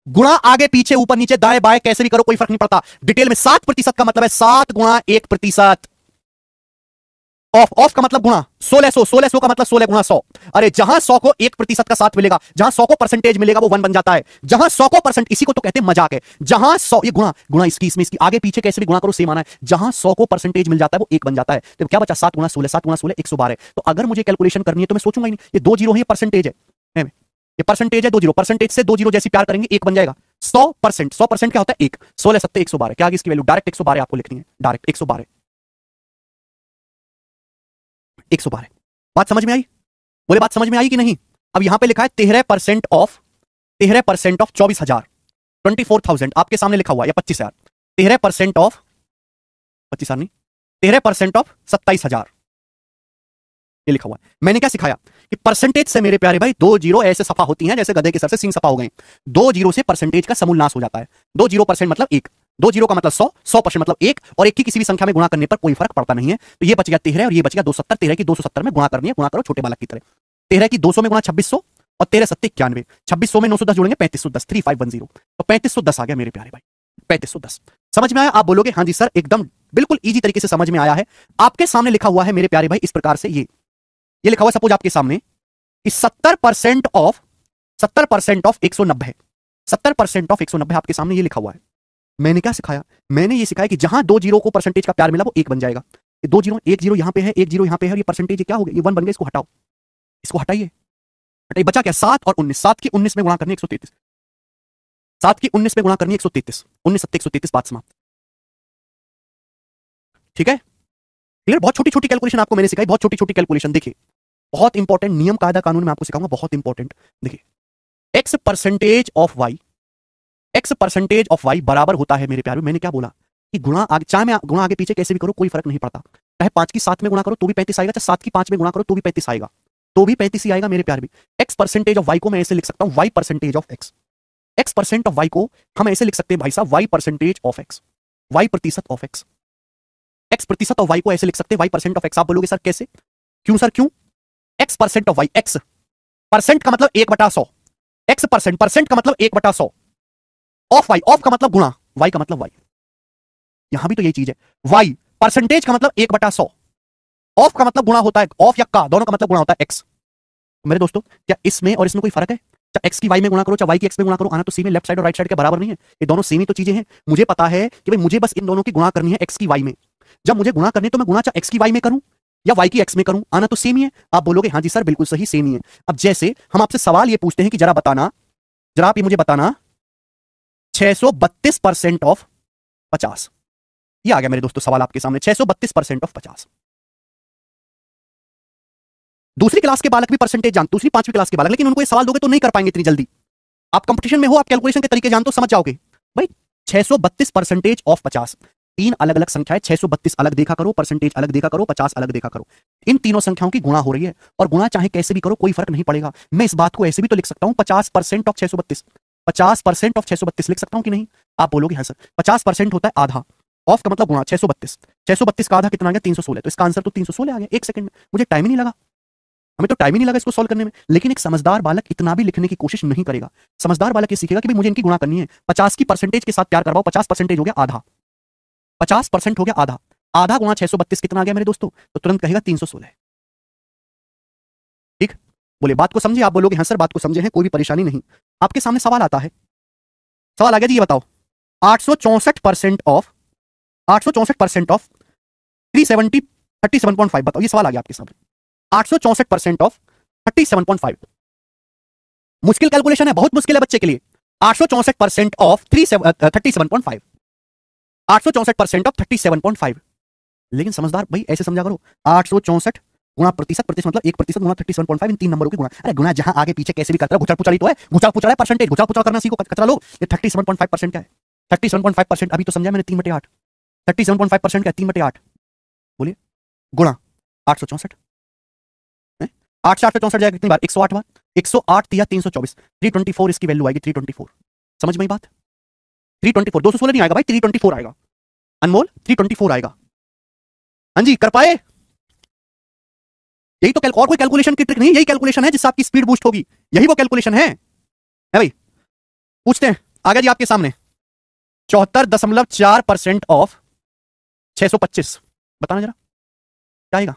गुणा आगे पीछे ऊपर नीचे दाएं बाएं कैसे भी करो कोई फर्क नहीं पड़ता। डिटेल में 7% का मतलब है 7 गुणा 1%। ऑफ, ऑफ का मतलब गुणा 1600, 1600 का मतलब 16 गुणा 100। अरे जहां 100 को 1% का 7 मिलेगा, जहां 100 को परसेंटेज मिलेगा वो 1 बन जाता है। जहां 100 को परसेंट, इसी को तो कहते हैं मजाक है। जहां 100 ये गुणा, गुणा इसकी इसमें इसकी आगे पीछे कैसे भी गुणा करो सेम आना है। जहां 100 को परसेंटेज मिल जाता है वो 1 बन जाता है। तो क्या बचा 7 गुणा 16, 7 गुणा 16 112। तो अगर मुझे कैलकुलेशन करनी है तो मैं सोचूंगा ही नहीं, ये 2 जीरो है, ये परसेंटेज है, ये परसेंटेज है 2 जीरो, परसेंटेज से 2 जीरो जैसी प्यार करेंगे 1 बन जाएगा। 100%, 100% क्या होता है 1, 16 7 112। क्या आगे इसकी वैल्यू डायरेक्ट 112 आपको लिखनी है, डायरेक्ट 112, 112। बात समझ में आई? बोले बात समझ में आई कि नहीं? अब यहां पे लिखा है 13% ऑफ, 13% ऑफ 24,000, 24,000 आपके सामने लिखा हुआ है, या 25,000। 13% ऑफ 25,000 नहीं, 13% ऑफ 27,000 ये लिखा हुआ है। मैंने क्या सिखाया कि परसेंटेज से मेरे प्यारे भाई 2 जीरो ऐसे सफा होती हैं जैसे गधे के सर से सींग सफा हो गए। 2 जीरो से परसेंटेज का समूल नाश हो जाता है। 2 जीरो% मतलब 1, 2 जीरो का मतलब 100, 100% मतलब 1, और 1 की किसी भी संख्या में गुणा करने पर कोई फर्क पड़ता नहीं है। तो ये बच गया 13 और ये बच गया 270। 13 की 270 में गुणा करनी है, गुणा करो छोटे बालक की तरह। 13 की 200 में गुणा 2600 और 13 7 91, 2600 में 910 जोड़ेंगे 3510, 3510, तो 3510 आ गया मेरे प्यारे भाई, 3510। समझ में आया? आप बोलोगे हाँ जी सर एकदम बिल्कुल इजी तरीके से समझ में आया है। आपके सामने लिखा हुआ है मेरे प्यारे भाई इस प्रकार से, ये लिखा हुआ सपोज आपके सामने कि 70% ऑफ 190 है, 70% ऑफ 190 आपके सामने ये लिखा हुआ है। मैंने क्या सिखाया? मैंने ये सिखाया कि जहां 2 जीरो को परसेंटेज का प्यार मिला वो 1 बन जाएगा। ये 2 जीरो, 1 जीरो यहां पे है, 1 जीरो यहां पे है, और ये परसेंटेज क्या हो गया, ये 1 बन गया। इसको हटाओ, इसको हटाइए, हटाइए, बचा क्या 7 और 19, 7 की 19 में गुणा करनी 133, 7 की 19 में गुणा करनी 133, 19 7 133, बात समाप्त। ठीक है क्लियर? बहुत छोटी छोटी कैलकुलेशन आपको मैंने सिखाई, बहुत छोटी छोटी कैलकुलेशन। देखिए बहुत इंपॉर्टेंट नियम कायदा कानून में आपको सिखाऊंगा, बहुत इंपॉर्टेंट। देखिए x percentage of y, x percentage of y बराबर होता है मेरे प्यारे, मैंने क्या बोला कि गुणा आगे, चाहे मैं गुणा आगे पीछे कैसे भी करो कोई फर्क नहीं पड़ता। चाहे 5 की 7 में गुणा करो तो भी 35 आएगा, चाहे 7 की 5 में गुणा करो तो भी 35 आएगा, तो भी 35 ही आएगा मेरे प्यारे भी। x परसेंटेज ऑफ y को मैं ऐसे लिख सकता हूं y percentage of x, x percent of y को हम ऐसे लिख सकते हैं भाई साहब y percentage of x, y प्रतिशत ऑफ x, x प्रतिशत ऑफ y को ऐसे लिख सकते हैं y परसेंट ऑफ x। आप बोलोगे सर कैसे, क्यों सर क्यों? x percent of y, x percent का मतलब 1/100, x परसेंट, परसेंट का मतलब 1/100, ऑफ वाई, ऑफ का मतलब गुणा, वाई का मतलब वाई, यहां भी तो यही चीज है। वाई परसेंटेज का मतलब 1/100, ऑफ का मतलब गुणा होता है, ऑफ या का दोनों का मतलब गुणा होता है एक्स। मेरे दोस्तों क्या इसमें और इसमें कोई फर्क है? चाहे एक्स की वाई में गुणा करो, चाहे वाई की एक्स में गुणा करो, आना तो सेम है, लेफ्ट साइड और राइट साइड के बराबर नहीं है, ये दोनों सेम ही तो चीजें हैं। मुझे पता है कि भाई मुझे बस इन दोनों की गुणा करनी है एक्स की वाई में। जब मुझे गुणा करनी है तो मैं गुणा चाहे एक्स की वाई में करूं या वाई की एक्स में करूं, आना तो सेम ही है। आप बोलोगे हाँ जी सर बिल्कुल सही, सेम ही है। अब जैसे हम आपसे सवाल ये पूछते हैं कि जरा बताना, जरा आप ये मुझे बताना 632% ऑफ 50, ये आ गया मेरे दोस्तों सवाल आपके सामने, 632% ऑफ 50। दूसरी क्लास के बालक भी परसेंटेज जानते, दूसरी पांचवी क्लास के बालक, लेकिन उनको ये सवाल दोगे तो नहीं कर पाएंगे इतनी जल्दी। आप कंपटीशन में हो, आप कैलकुलेशन के तरीके जानते हो, समझ जाओगे। भाई 632 परसेंटेज ऑफ 50, तीन अलग अलग संख्याएं, 632 अलग देखा करो, परसेंटेज अलग देखा करो, 50 अलग देखा करो। इन तीनों संख्याओं की गुणा हो रही है, और गुणा चाहे कैसे भी करो कोई फर्क नहीं पड़ेगा। मैं इस बात को ऐसे भी तो लिख सकता हूं 50% ऑफ 632, 50% ऑफ 632 लिख सकता हूं कि नहीं? आप बोलोगे हाँ सर, 50% होता है आधा, ऑफ का मतलब गुणा 632, 632 का आधा कितना आ गया? 316। तो इसका आंसर तो 316 आ गया 1 सेकंड में, मुझे टाइम ही नहीं लगा, हमें तो टाइम ही नहीं लगा इसको सॉल्व करने में। लेकिन एक समझदार बालक इतना भी लिखने की कोशिश नहीं करेगा। समझदार बालक ये सीखेगा कि भाई मुझे इनकी गुणा करनी है, 50 की परसेंटेज के साथ प्यार करवाओ, 50% हो गया आधा, 50% हो गया आधा, आधा गुणा 632 कितना आ गया मेरे दोस्तों? तो तुरंत कहेगा 316। ठीक, बोले बात को समझे? आप बोलोगे हाँ सर बात को समझे हैं, कोई भी परेशानी नहीं। आपके सामने सवाल आता है, सवाल आ गया जी, ये बताओ 864% ऑफ 864% ऑफ 370 37.5, बताओ, ये सवाल आ गया आपके सामने। 864% ऑफ 37.5, मुश्किल कैलकुलेशन है, बहुत मुश्किल है बच्चे के लिए। 864% ऑफ 37.5, 864% ऑफ 37.5। लेकिन समझदार भाई ऐसे समझा करो, 864 गुणा प्रतिशत, प्रतिशत मतलब 1% गुणा 37.5, इन तीन नंबरों की गुणा। अरे गुणा जहां आगे पीछे कैसे भी करता है, घुचड़ पुचड़ी तो है, घुचड़ पुचड़ है परसेंटेज, घुचड़ पुचड़ करना सीखो कचरा लोग। ये 37.5% क्या है? 37.5% अभी तो समझा मैंने, 3/8, 37.5% क्या है? 3/8, बोलिए गुणा 864, 8 से 8 64 जाएगा कितनी बार? 108 बार, 108 या 324, 324 इसकी वैल्यू आएगी, 324। समझ में बात? 324, 216 नहीं आएगा भाई, 324 आएगा, अनमोल 324 आएगा। हाँ जी कर पाए? यही तो और कोई कैलकुलेशन की ट्रिक नहीं, यही कैलकुलेशन है जिससे आपकी स्पीड बूस्ट होगी, यही वो कैलकुलेशन है भाई। पूछते हैं आगे जी आपके सामने, 74.4% ऑफ 625, बताना जरा क्या आएगा?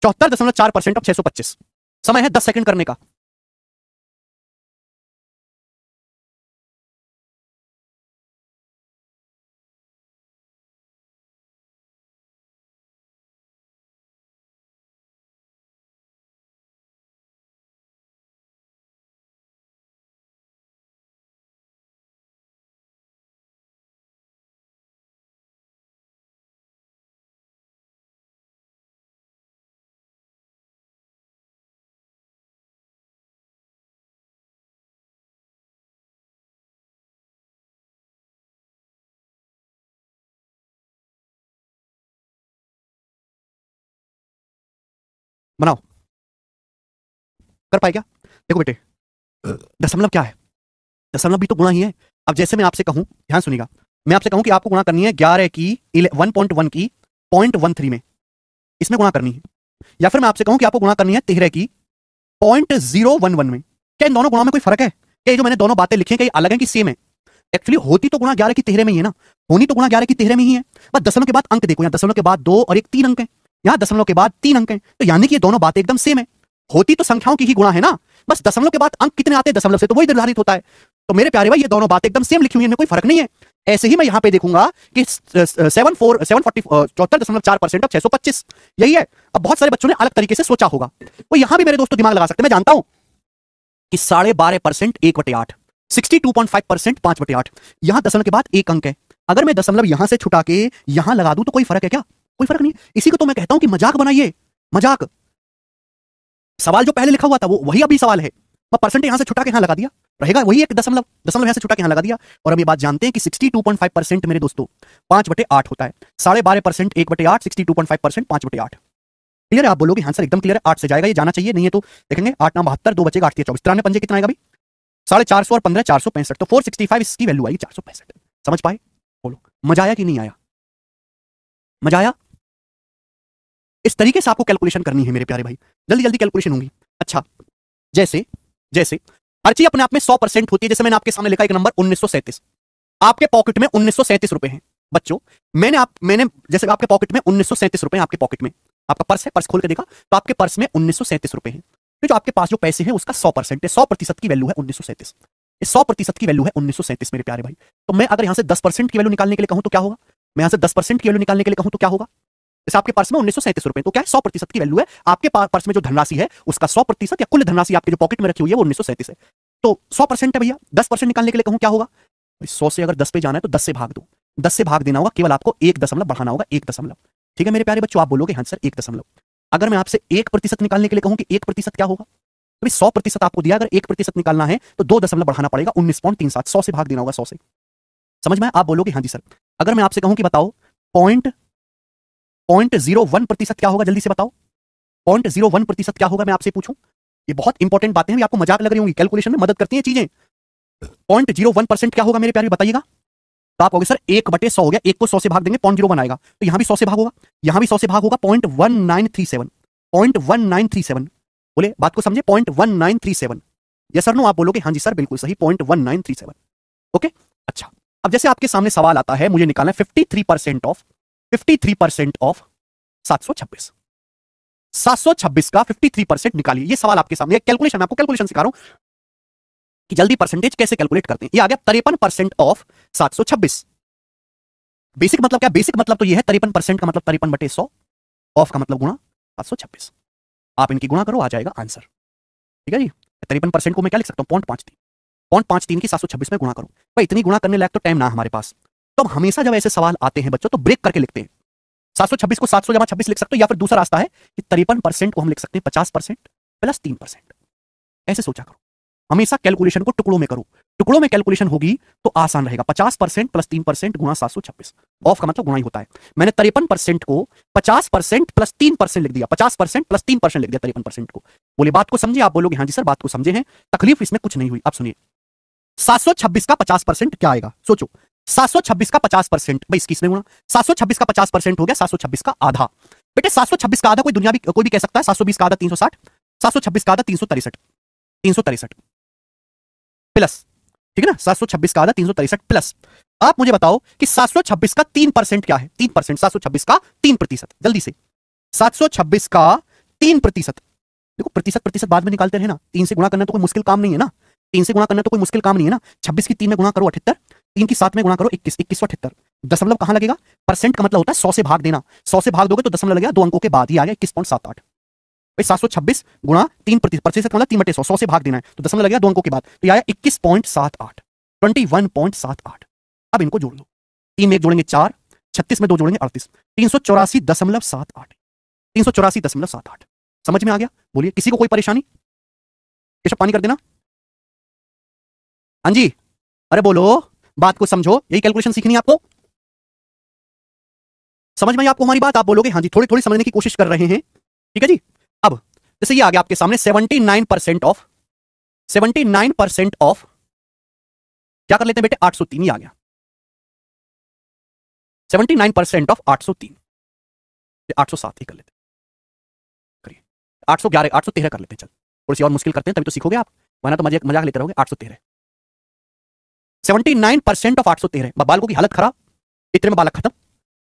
74.4% ऑफ 625, समय है 10 सेकंड करने का। बनाओ, कर पाए क्या? देखो बेटे, दशमलव क्या है? दशमलव भी तो गुणा ही है। अब जैसे मैं आपसे कहूं, ध्यान सुनिएगा, मैं आपसे कहूं कि आपको गुणा करनी है 11 की 1.1 की 0.13 में, इसमें गुणा करनी है। या फिर मैं आपसे कहूं कि आपको गुणा करनी है 13 की 0.011 में, क्या इन दोनों गुणा में कोई फर्क है? क्या ये जो मैंने दोनों बातें लिखी हैं क्या ये अलग है कि सेम है? एक्चुअली होती तो गुणा 11 की 13 में ही है ना, होनी तो गुणा 11 की 13 में ही है। बस दशमलव के बाद अंक देखो, यहाँ दशमलव के बाद 2 और एक 3 अंक है, यहाँ दशमलव के बाद 3 अंक है, तो यानी कि ये दोनों बातें एकदम सेम है। होती तो संख्याओं की ही गुणा है ना, बस दशमलव के बाद अंक कितने आते हैं दशमलव से तो वही निर्धारित होता है। तो मेरे प्यारे भाई ये दोनों बातें एकदम सेम लिखी हुई है, इनमें कोई फर्क नहीं है। ऐसे ही मैं यहां पे देखूंगा कि 74.4% ऑफ 625 यही है। अब बहुत सारे बच्चों ने अलग तरीके से सोचा होगा, वो यहां भी मेरे दोस्तों दिमाग लगा सकते हैं। मैं जानता हूं कि 12.5% 1/8, 62.5% 5/8, यहां दशमलव के बाद एक अंक है। अगर मैं दशमलव यहां से छुटा के यहां लगा दूं तो कोई फर्क है क्या? कोई फर्क नहीं। इसी को तो मैं कहता हूं कि मजाक बनाइए, मजाक। सवाल जो पहले लिखा हुआ था वो वही अभी सवाल है, मैं परसेंट यहां से छुटा के यहां लगा दिया, रहेगा वही एक दशमलव, दशमलव यहां से छुटा के यहां लगा दिया। और हम ये बात जानते हैं कि 62.5% मेरे दोस्तों 5/8 होता है, 12.5% 1/8, 62.5% 5/8। क्लियर है? आप बोलोगे हाँ सर एकदम क्लियर है, 8 से जाएगा, ये जाना चाहिए, नहीं है तो देखेंगे 8 9 72, 2 बचेगा 8 24, 93 पंजे कितना आएगा भाई? 450 और 15 465, तो 465 इसकी वैल्यू आएगी 465। समझ पाए? बोलो मजा आया कि नहीं आया? मजा आया? इस तरीके से आपको कैलकुलेशन करनी है मेरे प्यारे भाई, जल्दी जल्दी कैलकुलेशन होंगी। अच्छा, जैसे जैसे हर चीज अपने आप में 100% होती है। जैसे मैंने आपके सामने लिखा एक नंबर 1937, आपके पॉकेट में 1937 रुपए हैं बच्चों। मैंने जैसे आपके पॉकेट में 1937 रुपए हैं, आपके पॉकेट में आपका पर्स है, पर्स खोल के देखा तो आपके पर्स में 1937 रुपए हैं। तो जो आपके पास जो पैसे हैं उसका 100% है, 100% की वैल्यू है 1937। 100% की वैल्यू है 1937 मेरे प्यारे भाई। तो मैं अगर यहां से 10% की वैल्यू निकालने के लिए कहूं तो क्या होगा, मैं यहां से 10% की वैल्यू निकालने के लिए कहूं तो क्या होगा। जैसे आपके पर्स में 1937 रुपए, तो क्या है 100% की वैल्यू है आपके पर्स में जो धनराशि है उसका 100% या कुल धनराशि आपके जो पॉकेट में रखी हुई है वो 1937 है। तो 100% है भैया। 10% निकालने के लिए कहूं क्या होगा, 100 से अगर 10 पे जाना है तो 10 से भाग दो, 10 से भाग देना होगा, केवल आपको 1 दशमलव बढ़ाना होगा, 1 दशमलव। ठीक है मेरे प्यारे बच्चों, आप बोलोगे हाँ सर 1 दशमलव। अगर मैं आपसे 1% निकालने के लिए कहूं कि 1% क्या होगा, तो 100% आपको दिया, अगर 1% निकालना है तो 2 दशमलव बढ़ाना पड़ेगा, 19.37, 100 से भाग देना होगा 100 से। समझ में? आप बोलोगे हाँ जी सर। अगर मैं आपसे कहूं कि बताओ 0.01% क्या होगा, जल्दी से बताओ 0.01% क्या होगा, मैं आपसे पूछूं। ये बहुत इंपॉर्टेंट बातें हैं, आपको मजाक लग रही होंगी, कैलकुलेशन में मदद करती हैं चीजें। 0.01% क्या होगा मेरे प्यारे, बताइएगा। तो आप कहोगे सर 1/100 हो गया, 1 को 100 से भाग देंगे 0.01 आएगा, तो यहां भी 100 से भाग होगा, यहां भी 100 से भाग होगा, 0.1937, 0.1937। बोले बात को समझे, 0.1937। यस सर नो, आप बोलोगे हाँ जी सर बिल्कुल सही, 0.1937। ओके अच्छा, अब जैसे आपके सामने सवाल आता है, मुझे निकालना है 53% ऑफ 726। 726 का 53% निकालिए, ये सवाल आपके सामने। कैलकुलेशन, मैं आपको कैलकुलेशन सिखा रहा हूं कि जल्दी परसेंटेज कैसे कैलकुलेट करते हैं। ये आ गया 53% ऑफ 726। बेसिक मतलब क्या, बेसिक मतलब तो ये है 53% का मतलब 53/100, ऑफ का मतलब गुणा 726। आप इनकी गुणा करो, आ जाएगा आंसर। ठीक है जी। 53% को मैं क्या लिख सकता हूं, 0.53 की 726 में गुणा करो। भाई इतनी गुणा करने लायक तो टाइम ना हमारे पास, तो हम हमेशा जब ऐसे सवाल आते हैं बच्चों तो ब्रेक करके लिखते हैं। 726 को 700 जमा 26 लिख सकते हो, या फिर दूसरा रास्ता है कि 53% को हम लिख सकते हैं 50% प्लस 3%। ऐसे सोचा करो, हमेशा कैलकुलेशन को टुकड़ों में करो, टुकड़ों में कैलकुलेशन होगी तो आसान रहेगा। 50% प्लस 3% गुणा 726, ऑफ का मतलब गुणा ही होता है। मैंने 53% को 50% प्लस 3% लिख दिया, 50% प्लस 3% लिख दिया 53% को। बोले बात को समझे, आप बोलोगे हाँ जी सर बात को समझे हैं, तकलीफ इसमें कुछ नहीं हुई। अब सुनिए 726 का 50% क्या आएगा, सोचो 726 का 50% भाई इसकी इसमें गुणा, 726 का 50% हो गया 726 का आधा। बेटे 726 का आधा कोई दुनिया भी कोई भी कह सकता है, 720 का आधा 360, 726 का आधा 363 प्लस, ठीक है ना, 726 का आधा 363 प्लस। आप मुझे बताओ कि 726 का 3% क्या है, 3%, 726 का 3%, जल्दी से 726 का 3%। देखो प्रतिशत प्रतिशत बाद में निकालते रहे ना, 3 से गुणा करना तो कोई मुश्किल काम नहीं है ना, 3 से गुणा करना तो कोई मुश्किल काम नहीं है ना। 26 की 3 में गुणा करो 78, 3 की 7 में गुणा करो 21, 2178। दशमलव कहां लगेगा, परसेंट का मतलब होता है 100 से भाग देना, 100 से भाग दोगे तो दशमलव लगेगा 2 अंकों के बाद ही आ गया 21.78। भाई 726 गुणा 3%, प्रतिशत का मतलब 3/100, 100 से भाग देना है तो दशमलव लगेगा 2 अंकों के बाद, तो ये आया 21.78, 21.78। अब इनको जोड़ लो, 3 में 1 जोड़ेंगे 4, 36 में 2 जोड़ेंगे 38, 384.78, 384.78। समझ में आ गया? बोलिए किसी को कोई परेशानी, केशव पानी कर देना। हाँ जी, अरे बोलो, बात को समझो, यही कैलकुलेशन सीखनी है आपको। समझ में आई आपको हमारी बात? आप बोलोगे हाँ जी, थोड़ी थोड़ी समझने की कोशिश कर रहे हैं। ठीक है जी। अब जैसे ये आ गया आपके सामने 79% ऑफ, 79% ऑफ क्या कर लेते हैं बेटे, 803 ही आ गया, 79% ऑफ 803, 807 ही कर लेते, करिए 811, 813 कर लेते हैं। चल थोड़ी सी और मुश्किल करते हैं तभी तो सीखोगे आप, वरना तो मजाक लेते रहोगे। 813, 79% ऑफ 813, बालकों की हालत खराब, इतने में बालक खत्म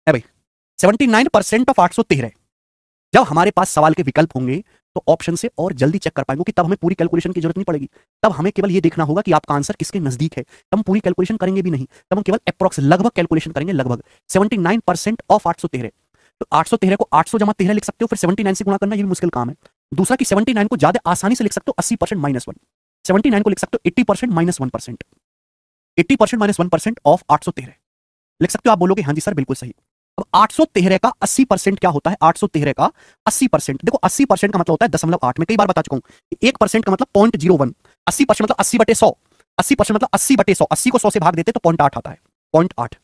है भाई। 79% ऑफ 813, जब हमारे पास सवाल के विकल्प होंगे तो ऑप्शन से और जल्दी चेक कर पाएंगे कि तब हमें पूरी कैलकुलेशन की जरूरत नहीं पड़ेगी। तब हमें केवल ये देखना होगा कि आपका आंसर किसके नजदीक है, तब हम पूरी कैलकुलेशन करेंगे भी नहीं, तब हम केवल अप्रॉक्स लगभग कैलकुलेशन करेंगे, लगभग। 79% ऑफ 813, तो 813 को 800 जमा 13 लिख सकते हो, फिर 79 से गुणा करना ये भी मुश्किल काम है। दूसरा कि 79 को ज्यादा आसानी से लिख सकते हो 80% माइनस 1, 79 को लिख सकते हो 80% माइनस 1%, 80% माइनस 1% ऑफ 813 लिख सकते हो। आप बोलोगे हाँ जी सर बिल्कुल सही। अब 813 का 80% क्या होता है, 813 का 80%, देखो 80% का मतलब होता है 0.8, मैं कई बार बता चुका हूं। 1% का मतलब 0.01, 80% मतलब 80/100, 80% मतलब 80/100, 80 को 100 से भाग देते तो 0.8 आता है, 0.8।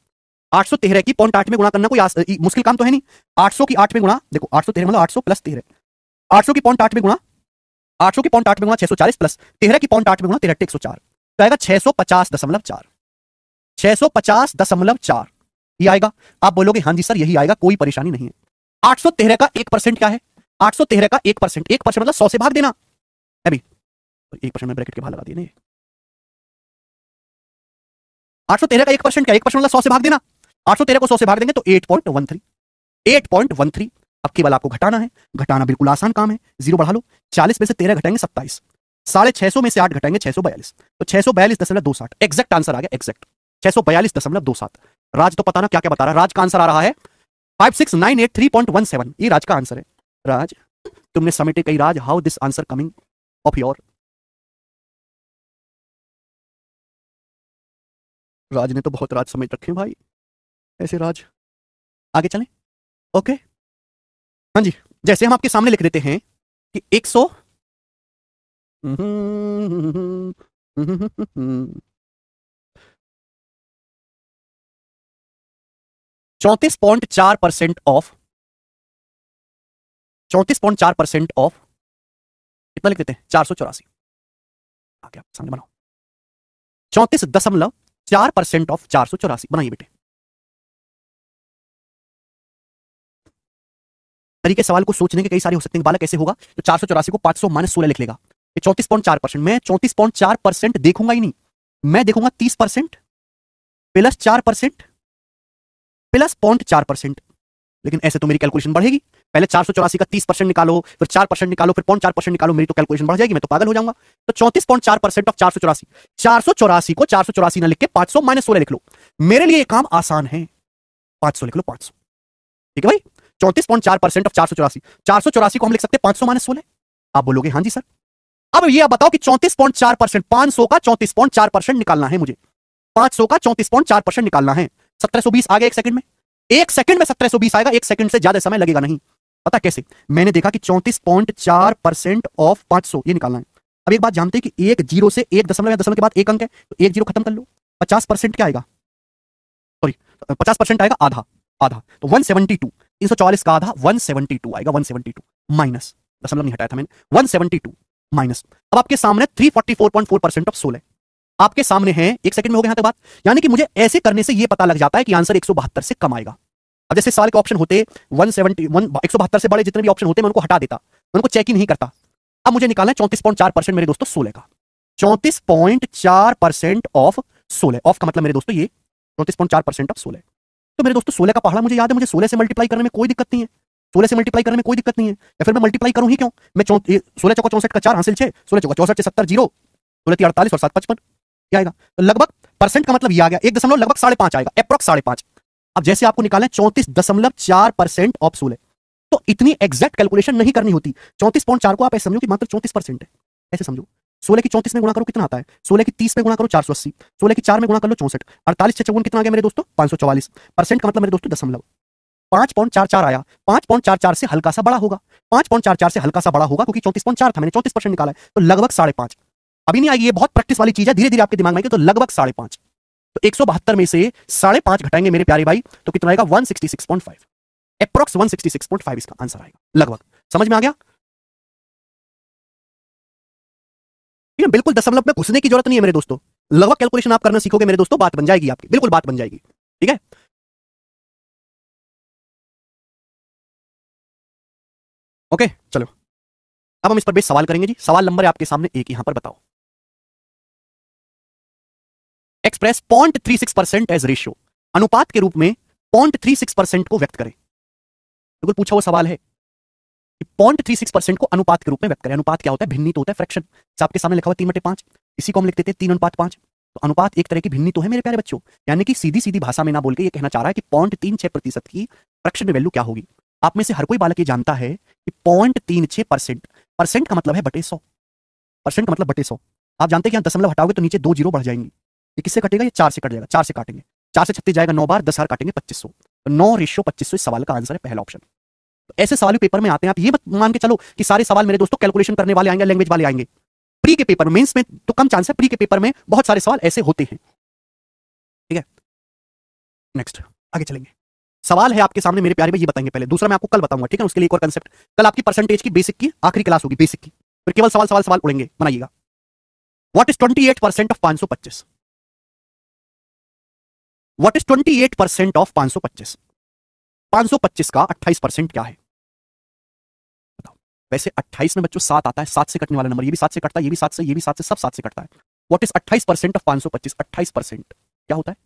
813 की 0.8 में गुणा करना कोई मुश्किल काम तो है नहीं। 800 की 8 में गुणा, देखो 813 मतलब 800 प्लस 13, 800 की 0.8 में गुणा, 800 की 0.8 में गुणा 640 प्लस 13 की 0.8 में गुणा 13 104, तो आएगा 650.4, 650.4 ये आएगा। आप बोलोगे हाँ जी सर यही आएगा, कोई परेशानी नहीं है। 813 का 1% क्या है, 813 का 1%, 1% मतलब 100 से भाग देना है भाई, तो 1% में ब्रैकेट के बाहर लगा दिए ना। 813 का 1% क्या? 1% मतलब 100 से भाग देना। 813 को 100 से भाग देंगे तो 8.13। 8.13। अब केवल आपको घटाना है। घटाना बिल्कुल आसान काम है। 0 बढ़ा लो। 40 में से 13 घटाएंगे 27। 650 में से 8 घटाएंगे 642। तो 642.27। एग्जैक्ट आंसर आ गया। एग्जैक्ट 642.27। राज तो पता ना क्या क्या बता रहा है। राज का आंसर आ रहा है 56983.17। ये राज का आंसर है। राज तुमने सबमिट कही। Raj how this answer coming of your? Raj ने तो बहुत राज समझ रखे हैं भाई। ऐसे राज आगे चलें। ओके। हाँ जी। जैसे हम आपके सामने लिख देते हैं कि 100 34.4% ऑफ 34.4% ऑफ कितना लिख देते हैं? 484। आगे आप सामने बनाओ। 34.4% ऑफ 484 बनाइए बेटे। तरीके सवाल को सोचने के कई सारे हो सकते हैं। बालक कैसे होगा तो 484 को 500 माइनस 16 लिख लेगा। 34.4%। मैं 34.4% देखूंगा ही नहीं। मैं देखूंगा 30% प्लस 4% प्लस 0.4%। लेकिन ऐसे तो मेरी कैलकुलेशन बढ़ेगी। पहले 484 का 30% निकालो, फिर 4% निकालो, फिर 0.4% निकालो। मेरी तो कैलकुलेशन बढ़ जाएगी। मैं तो पागल हो जाऊंगा। तो 34.4% ऑफ 484। 484 को 484 ना लिख के 500 माइनस 16 लिख लो। मेरे लिए काम आसान है। 500 लिख लो। 500 ठीक है भाई। 34.4% ऑफ 484। 484 को हम लिख सकते हैं 500 माइनस 16। आप बोलोगे हाँ जी सर। अब ये आप बताओ कि 34.4%, 500 का 34.4% निकालना है मुझे। 500 का 34.4% निकालना है। 1720 आ गया 1 सेकंड में। 1 सेकंड में 1720 आएगा। 1 सेकंड से ज्यादा समय लगेगा नहीं। पता कैसे? मैंने देखा कि 34.4% ऑफ 500 ये निकालना है। अब एक बात जानते हैं कि एक जीरो से एक दशमलव या दशमलव के बाद एक अंक है तो एक जीरो खत्म कर लो। 50% क्या आएगा? सॉरी 50% आएगा आधा। आधा तो 172। 344 का आधा 172 आएगा। 172 माइनस दशमलव नहीं हटाया था मैंने। 172 माइनस। अब आपके सामने 344.4% ऑफ 16 आपके सामने है। 1 सेकंड में हो गया यहां तक बात। यानी कि मुझे ऐसे करने से यह पता लग जाता है कि आंसर 172 से कम आएगा। अब जैसे सवाल के ऑप्शन होते 172 से बड़े जितने भी ऑप्शन होते मैं उनको हटा देता। मैं उनको चेक ही नहीं करता। अब मुझे निकालना है 34.4% मेरे दोस्तों 16 का। 34.4% ऑफ 16। ऑफ का मतलब मेरे दोस्तों ये 34.4% ऑफ 16। तो मेरे दोस्तों 16 का पहाड़ा मुझे याद है। मुझे 16 से मल्टीप्लाई करने में कोई दिक्कत नहीं है। 16 से मल्टीप्लाई करने में कोई दिक्कत नहीं है। या फिर मैं मल्टीप्लाई करूं ही क्यों? मैं 16 चौका 64 का 4 हासिल 6, 16 चौका 64 से 70 जीरो, 16 48 और 7 55 क्या आएगा? तो लगभग परसेंट का मतलब ये आ गया 1 दशमलव लगभग 5.5 आएगा। अप्रॉक्स 5.5। अब जैसे आपको निकालना है 34.4% ऑफ 16 तो इतनी एग्जैक्ट कैलकुलेशन नहीं करनी होती। 34.4 को आप ऐसे समझो कि मात्र 34% है। ऐसे समझो 16 की 34 में गुणा करो कितना आता है? 16 की 30 में गुणा करो 480। 16 की 4 में गुणा कर लो 64। 48 से चौगुन कितना आ गया मेरे दोस्तों? 544। परसेंट का मतलब मेरे दोस्तों दशमलव। 5.44 आया। 5.44 से हल्का सा बड़ा होगा। 5.44 से हल्का सा बड़ा होगा क्योंकि 34.4 था। मैंने 34% निकाला है तो लगभग 5.5। अभी नहीं आएगी। ये बहुत प्रैक्टिस वाली चीज है। धीरे धीरे आपके दिमाग में आएगी। तो लगभग 5.5। तो 172 में से 5.5 घटाएंगे मेरे प्यारे भाई तो कितना आएगा? 166.5। अप्रॉक्स 166.5 इसका आंसर आएगा। लगभग समझ में आ गया? ठीक है। बिल्कुल दशमलव में घुसने की जरूरत नहीं है मेरे दोस्तों। लगभग कैलकुलेशन आप करना सीखोगे मेरे दोस्तों, बात बन जाएगी आपकी। बिल्कुल बात बन जाएगी। ठीक है। ओके चलो अब हम इस पर बेस सवाल करेंगे जी। सवाल नंबर है आपके सामने एक। यहां पर बताओ एक्सप्रेस 0.36% एज रेशियो। अनुपात के रूप में 0.36% को व्यक्त करें। बिल्कुल पूछा हुआ सवाल है। 0.36% को अनुपात के रूप में व्यक्त करें। अनुपात क्या होता है? भिन्नी तो होता है फ्रैक्शन। आपके सामने लिखा हुआ 3/5। इसी को हम लिख देते हैं 3:5। तो अनुपात एक तरह की भिन्नी तो है मेरे प्यारे बच्चों। यानी कि सीधी सीधी भाषा में ना बोल के ये कहना चाह रहा है कि 0.36% की फ्रैक्शन में वैल्यू क्या होगी। आप में से हर कोई बालक ये जानता है कि 0.36%। परसेंट का मतलब है बटे 100। परसेंट का मतलब बटे 100। आप जानते हैं कि यहाँ दशमलव हटाओगे तो नीचे 2 जीरो बढ़ जाएंगी। ये किससे कटेगा? ये 4 से कट जाएगा। 4 से काटेंगे। 4 से 36 जाएगा 9 बार। 10 बार काटेंगे 2500। तो 9:2500 इस सवाल का आंसर है पहला ऑप्शन। तो ऐसे सवाल पेपर में आते हैं। आप ये मत मान के चलो कि सारे सवाल मेरे दोस्तों कैलकुलेशन करने वाले आएंगे, लैंग्वेज वाले आएंगे। प्री के पेपर मेंस में तो कम चांस है। प्री के पेपर में बहुत सारे सवाल ऐसे होते हैं। ठीक है। नेक्स्ट आगे चलेंगे। सवाल है आपके सामने मेरे प्यारे भाई। ये बताएंगे पहले, दूसरा मैं आपको कल बताऊंगा। ठीक है। उसके लिए एक और कंसेप्ट कल आपकी परसेंटेज की बेसिक की आखिरी क्लास होगी। बेसिक की फिर केवल सवाल सवाल सवाल उड़ेंगे। बनाइएगा। What is 28% of 525? What is 28% of 525? 525 का 28% क्या है? बताओ। वैसे 28 में बच्चों 7 आता है, 7 से कटने वाला नंबर, ये भी 7 से कटता है, ये भी 7 से, ये भी 7 से, सब 7 से कटता है। What is 28% of 525? 28% क्या होता है?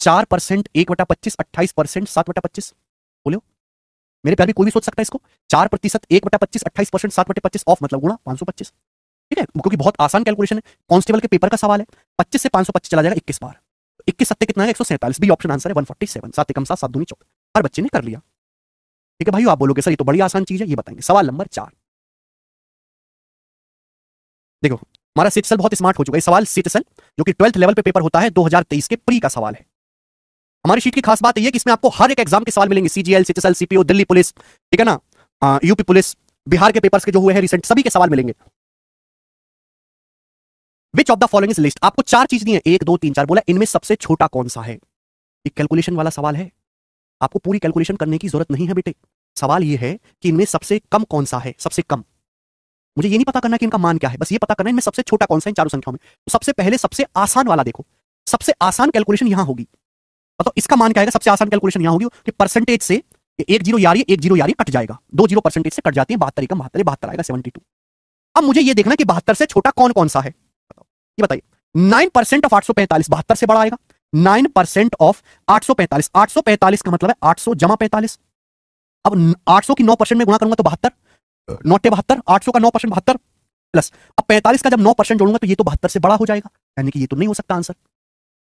4% 1/25, 28% 7/25। बोलो मेरे प्यार भी, कोई भी सोच सकता है इसको। 4% 1/25, 28% 7/25 ऑफ मतलब गुणा 525। ठीक है, क्योंकि बहुत आसान कैलकुलेशन है, कांस्टेबल के पेपर का सवाल है। 25 से 525 चला जाएगा 21 बार, 21 सत्ते कितना है? 147। बी ऑप्शन आंसर है 147। 7 एकम 7, 7 दूनी 14। हर बच्चे ने कर लिया। ठीक है भाइयों, आप बोलोगे सर ये तो बड़ी आसान चीज है, ये बताएंगे। सवाल नंबर 4 देखो, हमारा सीटसल बहुत स्मार्ट हो चुका है। सवाल सीटसल जो कि 12th लेवल पे पेपर होता है 2023 के प्री का सवाल है। हमारी शीट की खास बात यह है कि इसमें आपको हर एक एग्जाम के सवाल मिलेंगे, सीजीएल, सीटीएसएल, सीपीओ, दिल्ली पुलिस, ठीक है ना, यूपी पुलिस, बिहार के पेपर्स के जो हुए हैं रिसेंट, सभी के सवाल मिलेंगे। Which of the following is list, आपको 4 चीज दी है, 1 2 3 4, बोला इनमें सबसे छोटा कौन सा है। एक कैलकुलेशन वाला सवाल है, आपको पूरी कैलकुलेशन करने की जरूरत नहीं है बेटे। सवाल यह है कि इनमें सबसे कम कौन सा है, सबसे कम। मुझे ये नहीं पता करना कि इनका मान क्या है, बस ये पता करना है इनमें सबसे छोटा कौन सा है इन चारों संख्याओं में। तो सबसे पहले सबसे आसान वाला देखो, सबसे आसान कैलकुलेशन यहां होगी। तो इसका मान क्या आएगा? सबसे आसान कैलकुलेशन यहां होगी कि परसेंटेज से 1 जीरो यार, 1 जीरो यार कट जाएगा, 2 जीरो परसेंटेज से कट जाती है, 72 एकम 72, 72 आएगा 72। अब मुझे ये देखना कि 72 से छोटा कौन कौन सा है, ये बताइए। 9% ऑफ 845, 72 से बड़ा आएगा। 9% ऑफ 845, 845 का मतलब है 800 जमा 45। अब 800 की 9% में गुणा करूंगा तो 72, 9 72, 800 का 9% 72 प्लस, अब 45 का जब 9% जोड़ूंगा तो ये तो 72 से बड़ा हो जाएगा, यानी कि ये तो नहीं हो सकता आंसर।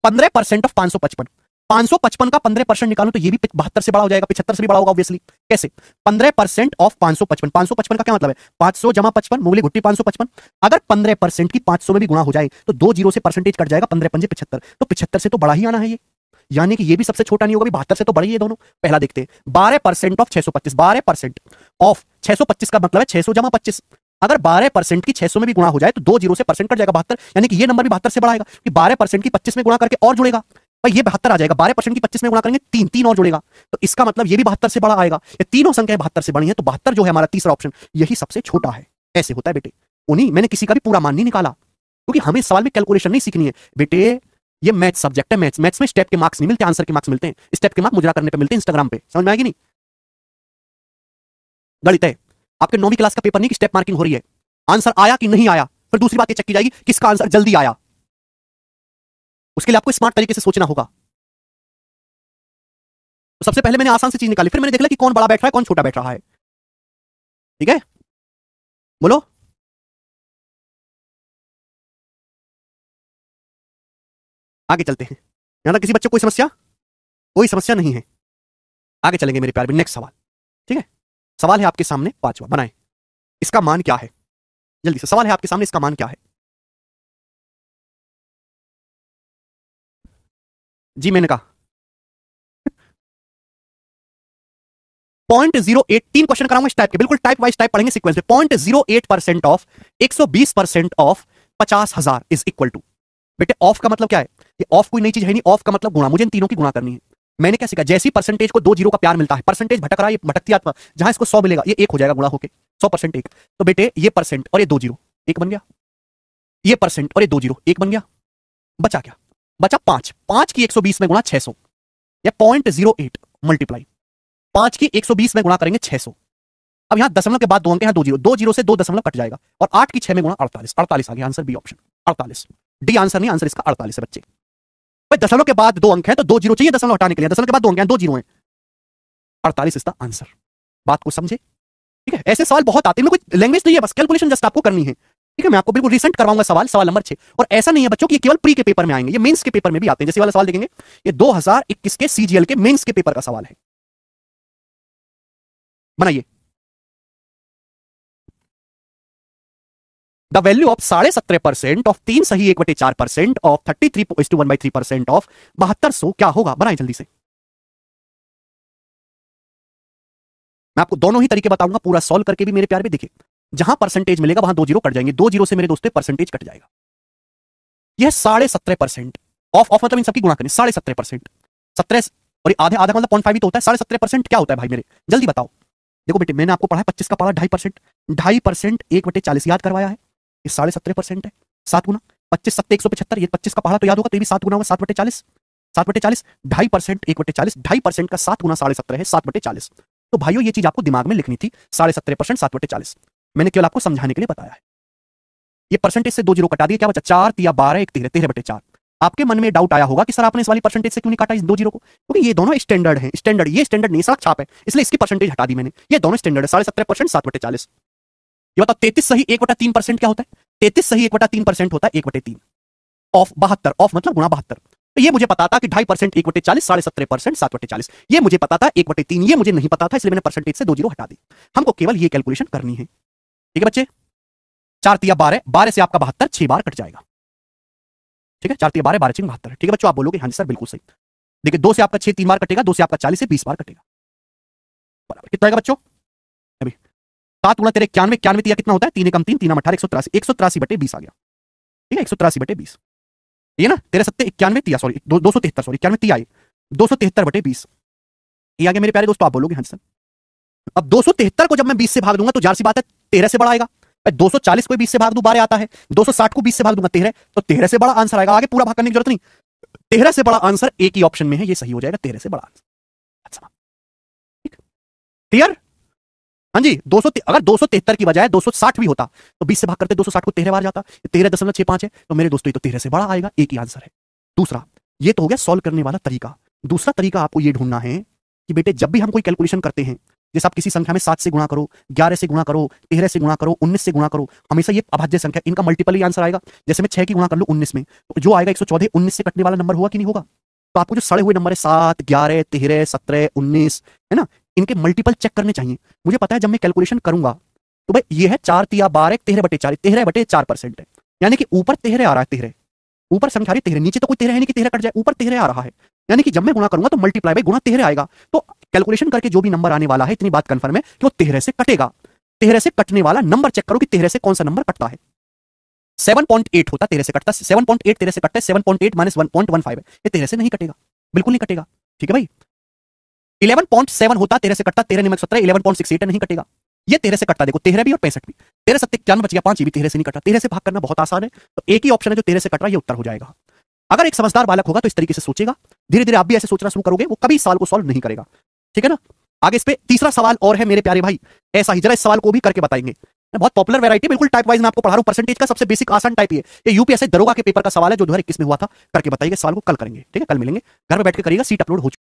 15% ऑफ 555, 555 का 15% निकालो तो ये भी 72 से बड़ा हो जाएगा, 75 से भी बड़ा होगा ऑब्वियसली। कैसे? 15% ऑफ 555, 555 का क्या मतलब है? 500 जमा 55, मुगली घुट्टी 555। अगर 15% की 500 में भी गुणा हो जाए तो 2 जीरो से परसेंटेज कट जाएगा, 15 पंजे 75, तो 75 से तो बड़ा ही आना है ये, यानी कि ये भी सबसे छोटा नहीं होगा, 72 से तो बड़ी है दोनों। पहला देखते हैं, 12% ऑफ 625, 12% ऑफ 625 का मतलब है 600 जमा 25। अगर 12% की 600 में भी गुणा हो जाए तो 2 जीरो से परसेंट कट जाएगा, 72, यानी कि ये नंबर भी 72 से बड़ा आएगा, कि 12% की 25 में गुणा करके और जुड़ेगा, भाई ये 72 आ जाएगा। 12% की 25 में गुणा करेंगे 3, 3 और जुड़ेगा, तो इसका मतलब ये भी 72 से बड़ा आएगा। ये तीनों संख्याएं 72 से बड़ी हैं, तो 72 जो है हमारा तीसरा ऑप्शन, यही सबसे छोटा है। ऐसे होता है बेटे, उन्हीं मैंने किसी का भी पूरा मान नहीं निकाला, क्योंकि हमें इस सवाल में कैलकुलेशन नहीं सीखनी है बेटे। ये मैथ सब्जेक्ट है, मैथ्स में स्टेप के मार्क्स नहीं मिलते, आंसर के मार्क्स मिलते हैं। स्टेप के मार्क्स मुजरा करने पे मिलते हैं इंस्टाग्राम पे, समझ में आएगी नहीं? गणित है, आपके 9वीं क्लास का पेपर नहीं कि स्टेप मार्किंग हो रही है, आंसर आया कि नहीं आया, फिर दूसरी बात ये चेक की जाएगी किसका आंसर जल्दी आया। उसके लिए आपको स्मार्ट तरीके से सोचना होगा। तो सबसे पहले मैंने आसान सी चीज निकाली, फिर मैंने देखा कि कौन बड़ा बैठ रहा है कौन छोटा बैठ रहा है। ठीक है, बोलो। आगे चलते हैं, यहां तक किसी बच्चे को कोई समस्या? कोई समस्या नहीं है, आगे चलेंगे मेरे प्यार में। नेक्स्ट सवाल, ठीक है, सवाल है आपके सामने 5वां, बनाए। इसका मान क्या है? जल्दी से, सवाल है आपके सामने, इसका मान क्या है? जी मैंने कहा 0.08, 3 क्वेश्चन कराऊंगा इस टाइप के, बिल्कुल टाइप वाइज टाइप पढ़ेंगे सीक्वेंस में। 0.08% of 120% of 50,000 is equal to, बेटे ऑफ का मतलब क्या है? ये ऑफ कोई नई चीज है नहीं, ऑफ का मतलब गुणा, मुझे इन तीनों की गुणा करनी है। मैंने क्या सीखा, जैसी परसेंटेज को 2 जीरो का प्यार मिलता है, परसेंटेज भटक रहा है, ये भटकती आत्मा, जहां इसको 100 मिलेगा ये 1 हो जाएगा गुणा होके, 100% 1। तो बेटे ये परसेंट और ये 2 जीरो 1 बन गया, ये परसेंट और ये 2 जीरो 1 बन गया, बचा क्या? बचा 5, 5 की 120 में गुणा 600, या 0.08 मल्टीप्लाई 5 की 120 में गुणा करेंगे 600। अब यहां दशमलव के बाद 2 अंक हैं, 2 जीरो, 2 जीरो से 2 दशमलव कट जाएगा, और 8 की 6 में गुणा 48, 48 आ गया answer, B option 48। D answer नहीं, आंसर इसका 48 है बच्चे। भाई दशमलव के बाद 2 अंक हैं तो 2 जीरो चाहिए दशमलव हटाने के लिए, दशमलव के बाद 2 अंक हैं, 2 जीरो हैं, 48 इसका आंसर। बात को समझे? ठीक है, ऐसे सवाल बहुत आते हैं, कोई लैंग्वेज नहीं है, बस कैलकुलेशन जस्ट आपको करनी है। ठीक है, मैं आपको बिल्कुल रिसेंट करवाऊंगा सवाल, सवाल नंबर 6। और ऐसा नहीं है बच्चों कि ये केवल प्री के पेपर में आएंगे, ये मेंस के पेपर में भी आते हैं। जैसे वाला सवाल देखेंगे, ये 2021 के सीजीएल के मेंस के पेपर का सवाल है, बनाइए। द वैल्यू ऑफ 17.5% ऑफ 3 सही 1/4% ऑफ 33:1/3% ऑफ 7200 क्या होगा? बनाए जल्दी से। मैं आपको दोनों ही तरीके बताऊंगा, पूरा सॉल्व करके भी मेरे प्यार भी। देखिए, जहां परसेंटेज मिलेगा वहां 2 जीरो कट जाएंगे, 2 जीरो से मेरे दोस्तों परसेंटेज कट जाएगा। यह 17.5% ऑफ, ऑफ मतलब इन सबकी गुणा करें, 17.5%, 17 और आधे आधा मतलब 0.5 ही तो होता है। 17.5% क्या होता है भाई मेरे, जल्दी बताओ। देखो बेटे, मैंने आपको पढ़ा है 25 का पारा 2.5%, 2.5% 1/40 याद करवाया है, ये 17.5% है। 7 गुना 25 सत्ते 175, ये 25 का पहाड़ा तो याद होगा, तो ये भी 7 गुना होगा, 7/40, 7/40, 2.5% 1/40, 2.5% का 7 गुना 17.5 है, 7/40। तो भाइयों ये चीज आपको दिमाग में लिखनी थी, 17.5% 7/40। मैंने केवल आपको समझाने के लिए बताया है। ये परसेंटेज से 2 जीरो कटा दिए, क्या बचा 4 तिया 12 1 13 13/4। आपके मन में डाउट आया होगा कि सर आपने इस वाली परसेंटेज से क्यों नहीं काटा इस 2 जीरो को, क्योंकि ये दोनों स्टैंडर्ड हैं। स्टैंडर्ड, ये स्टैंडर्ड नहीं सड़क छाप है, इसलिए इसकी परसेंटेज हटा दी मैंने। ये दोनों स्टैंडर्ड है, 17.5% 7/40। ये बताओ 33 सही 1/3% क्या होता है? 33 सही 1/3% होता है 1/3 ऑफ 72, ऑफ मतलब गुणा 72। तो ये मुझे पता था कि 2.5% 1/40, 17.5% 7/40। ये मुझे पता था 1/3, ये मुझे नहीं पता था, इसलिए मैंने परसेंटेज से 2 जीरो हटा दी। हमको केवल ये कैलकुलेशन करनी है। ठीक है बच्चे, 4 तिया 12, 12 से आपका 72 6 बार कट जाएगा। ठीक है, 4 तिया 12, 12 6 72। ठीक है बच्चों, आप बोलोगे हाँ जी सर बिल्कुल सही। देखिए 2 से आपका 6 3 बार कटेगा, 2 से आपका 40 से 20 बार कटेगा। बराबर कितना आएगा बच्चों? अभी 7 गुणा 13 91, 91 तिया कितना होता है? 3 एकम 3, 3 18 183, 183/20 आ गया। ठीक है, 183/20। ये ना 13 सत्ते 91 तिया, सॉरी 273, सॉरी 91 तिया आई 273/20। ये आ गया मेरे प्यारे दोस्तों, आप बोलोगे हाँ सर। अब 273 को जब मैं 20 से भाग दूंगा तो जाहिर सी बात है 13 से बड़ा आएगा। 240 को 20 से भाग दूं 12 आता है, 260 को 20 से भाग दूंगा 13, तो 13 से बड़ा आंसर आएगा। आगे पूरा भाग करने की जरूरत नहीं, 13 से बड़ा आंसर एक ही ऑप्शन में है, ये सही हो जाएगा, 13 से बड़ा आंसर। अच्छा ठीक, क्लियर? हाँ जी, 200 अगर 273 की बजाय 260 भी होता तो 20 से भाग करते 260 को 13 बार जाता, 13.65 है, तो मेरे दोस्तों ये तो 13 से बड़ा आएगा, एक ही आंसर है। दूसरा, ये तो हो गया सॉल्व करने वाला तरीका। दूसरा तरीका आपको ये ढूंढना है कि बेटे जब भी हम कोई कैलकुलेशन करते हैं, जैसे आप किसी संख्या में 7 से गुणा करो, 11 से गुणा करो, 13 से गुणा करो, 19 से गुणा करो, हमेशा ये अभाज्य संख्या, इनका मल्टीपल ही आंसर आएगा। जैसे मैं 6 की गुणा कर लूं 19 में, तो जो आएगा 114 19 से कटने वाला नंबर होगा कि नहीं होगा? तो आपको जो सड़े हुए नंबर है 7 11 13 17 19 है ना, इनके मल्टीपल चेक करने चाहिए। मुझे पता है जब मैं कैलकुलेशन करूंगा तो भाई ये है 4 तिया 12 13/4, 13/4% है, यानी कि ऊपर 13 आ रहा है, 13 ऊपर संख्या 13, नीचे तो कोई 13 है नहीं कि 13 कट जाए, ऊपर 13 आ रहा है, यानी कि जब मैं गुणा करूंगा तो मल्टीप्लाई बाय गुणा 13 आएगा। तो कैलकुलेशन करके जो भी नंबर आने वाला है, इतनी बात कंफर्म है कि वो 13 से कटेगा। 13 से कटने वाला नंबर चेक करो कि 13 से कौन सा नंबर कटता है। 7.8 होता 13 से कटता, 7.8 13 से कटता है, 7.8 माइनस 1.15 है, ये 13 से नहीं कटेगा, बिल्कुल नहीं कटेगा। ठीक है भाई, 11.7 होता 13 से कटता, 13 9 17 11.68 नहीं कटेगा, ये 13 से कटता। देखो 13 भी और 65 भी, 13 7 91 बच गया 5, ये भी 13 से नहीं कटा। 13 से भाग करना बहुत आसान है, तो एक ही ऑप्शन है जो 13 से कट रहा है, ये उत्तर हो जाएगा। अगर एक समझदार बालक होगा तो इस तरीके से सोचेगा, धीरे धीरे आप भी ऐसे सोचना शुरू करोगे, वो कभी सवाल को सॉल्व नहीं करेगा। ठीक है ना? आगे इस पे तीसरा सवाल और है मेरे प्यारे भाई, ऐसा ही जरा इस सवाल को भी करके बताएंगे। बहुत पॉपुलर वैरायटी, बिल्कुल टाइप वाइज मैं आपको पढ़ा रहा हूं, परसेंटेज का सबसे बेसिक आसान टाइप ये यूपीएससी दरोगा के पेपर का सवाल है जो 2021 में हुआ था। करके बताइए, सवाल को कल करेंगे। ठीक है, कल मिलेंगे, घर में बैठ के करिएगा, सीट अपलोड हो चुकी है।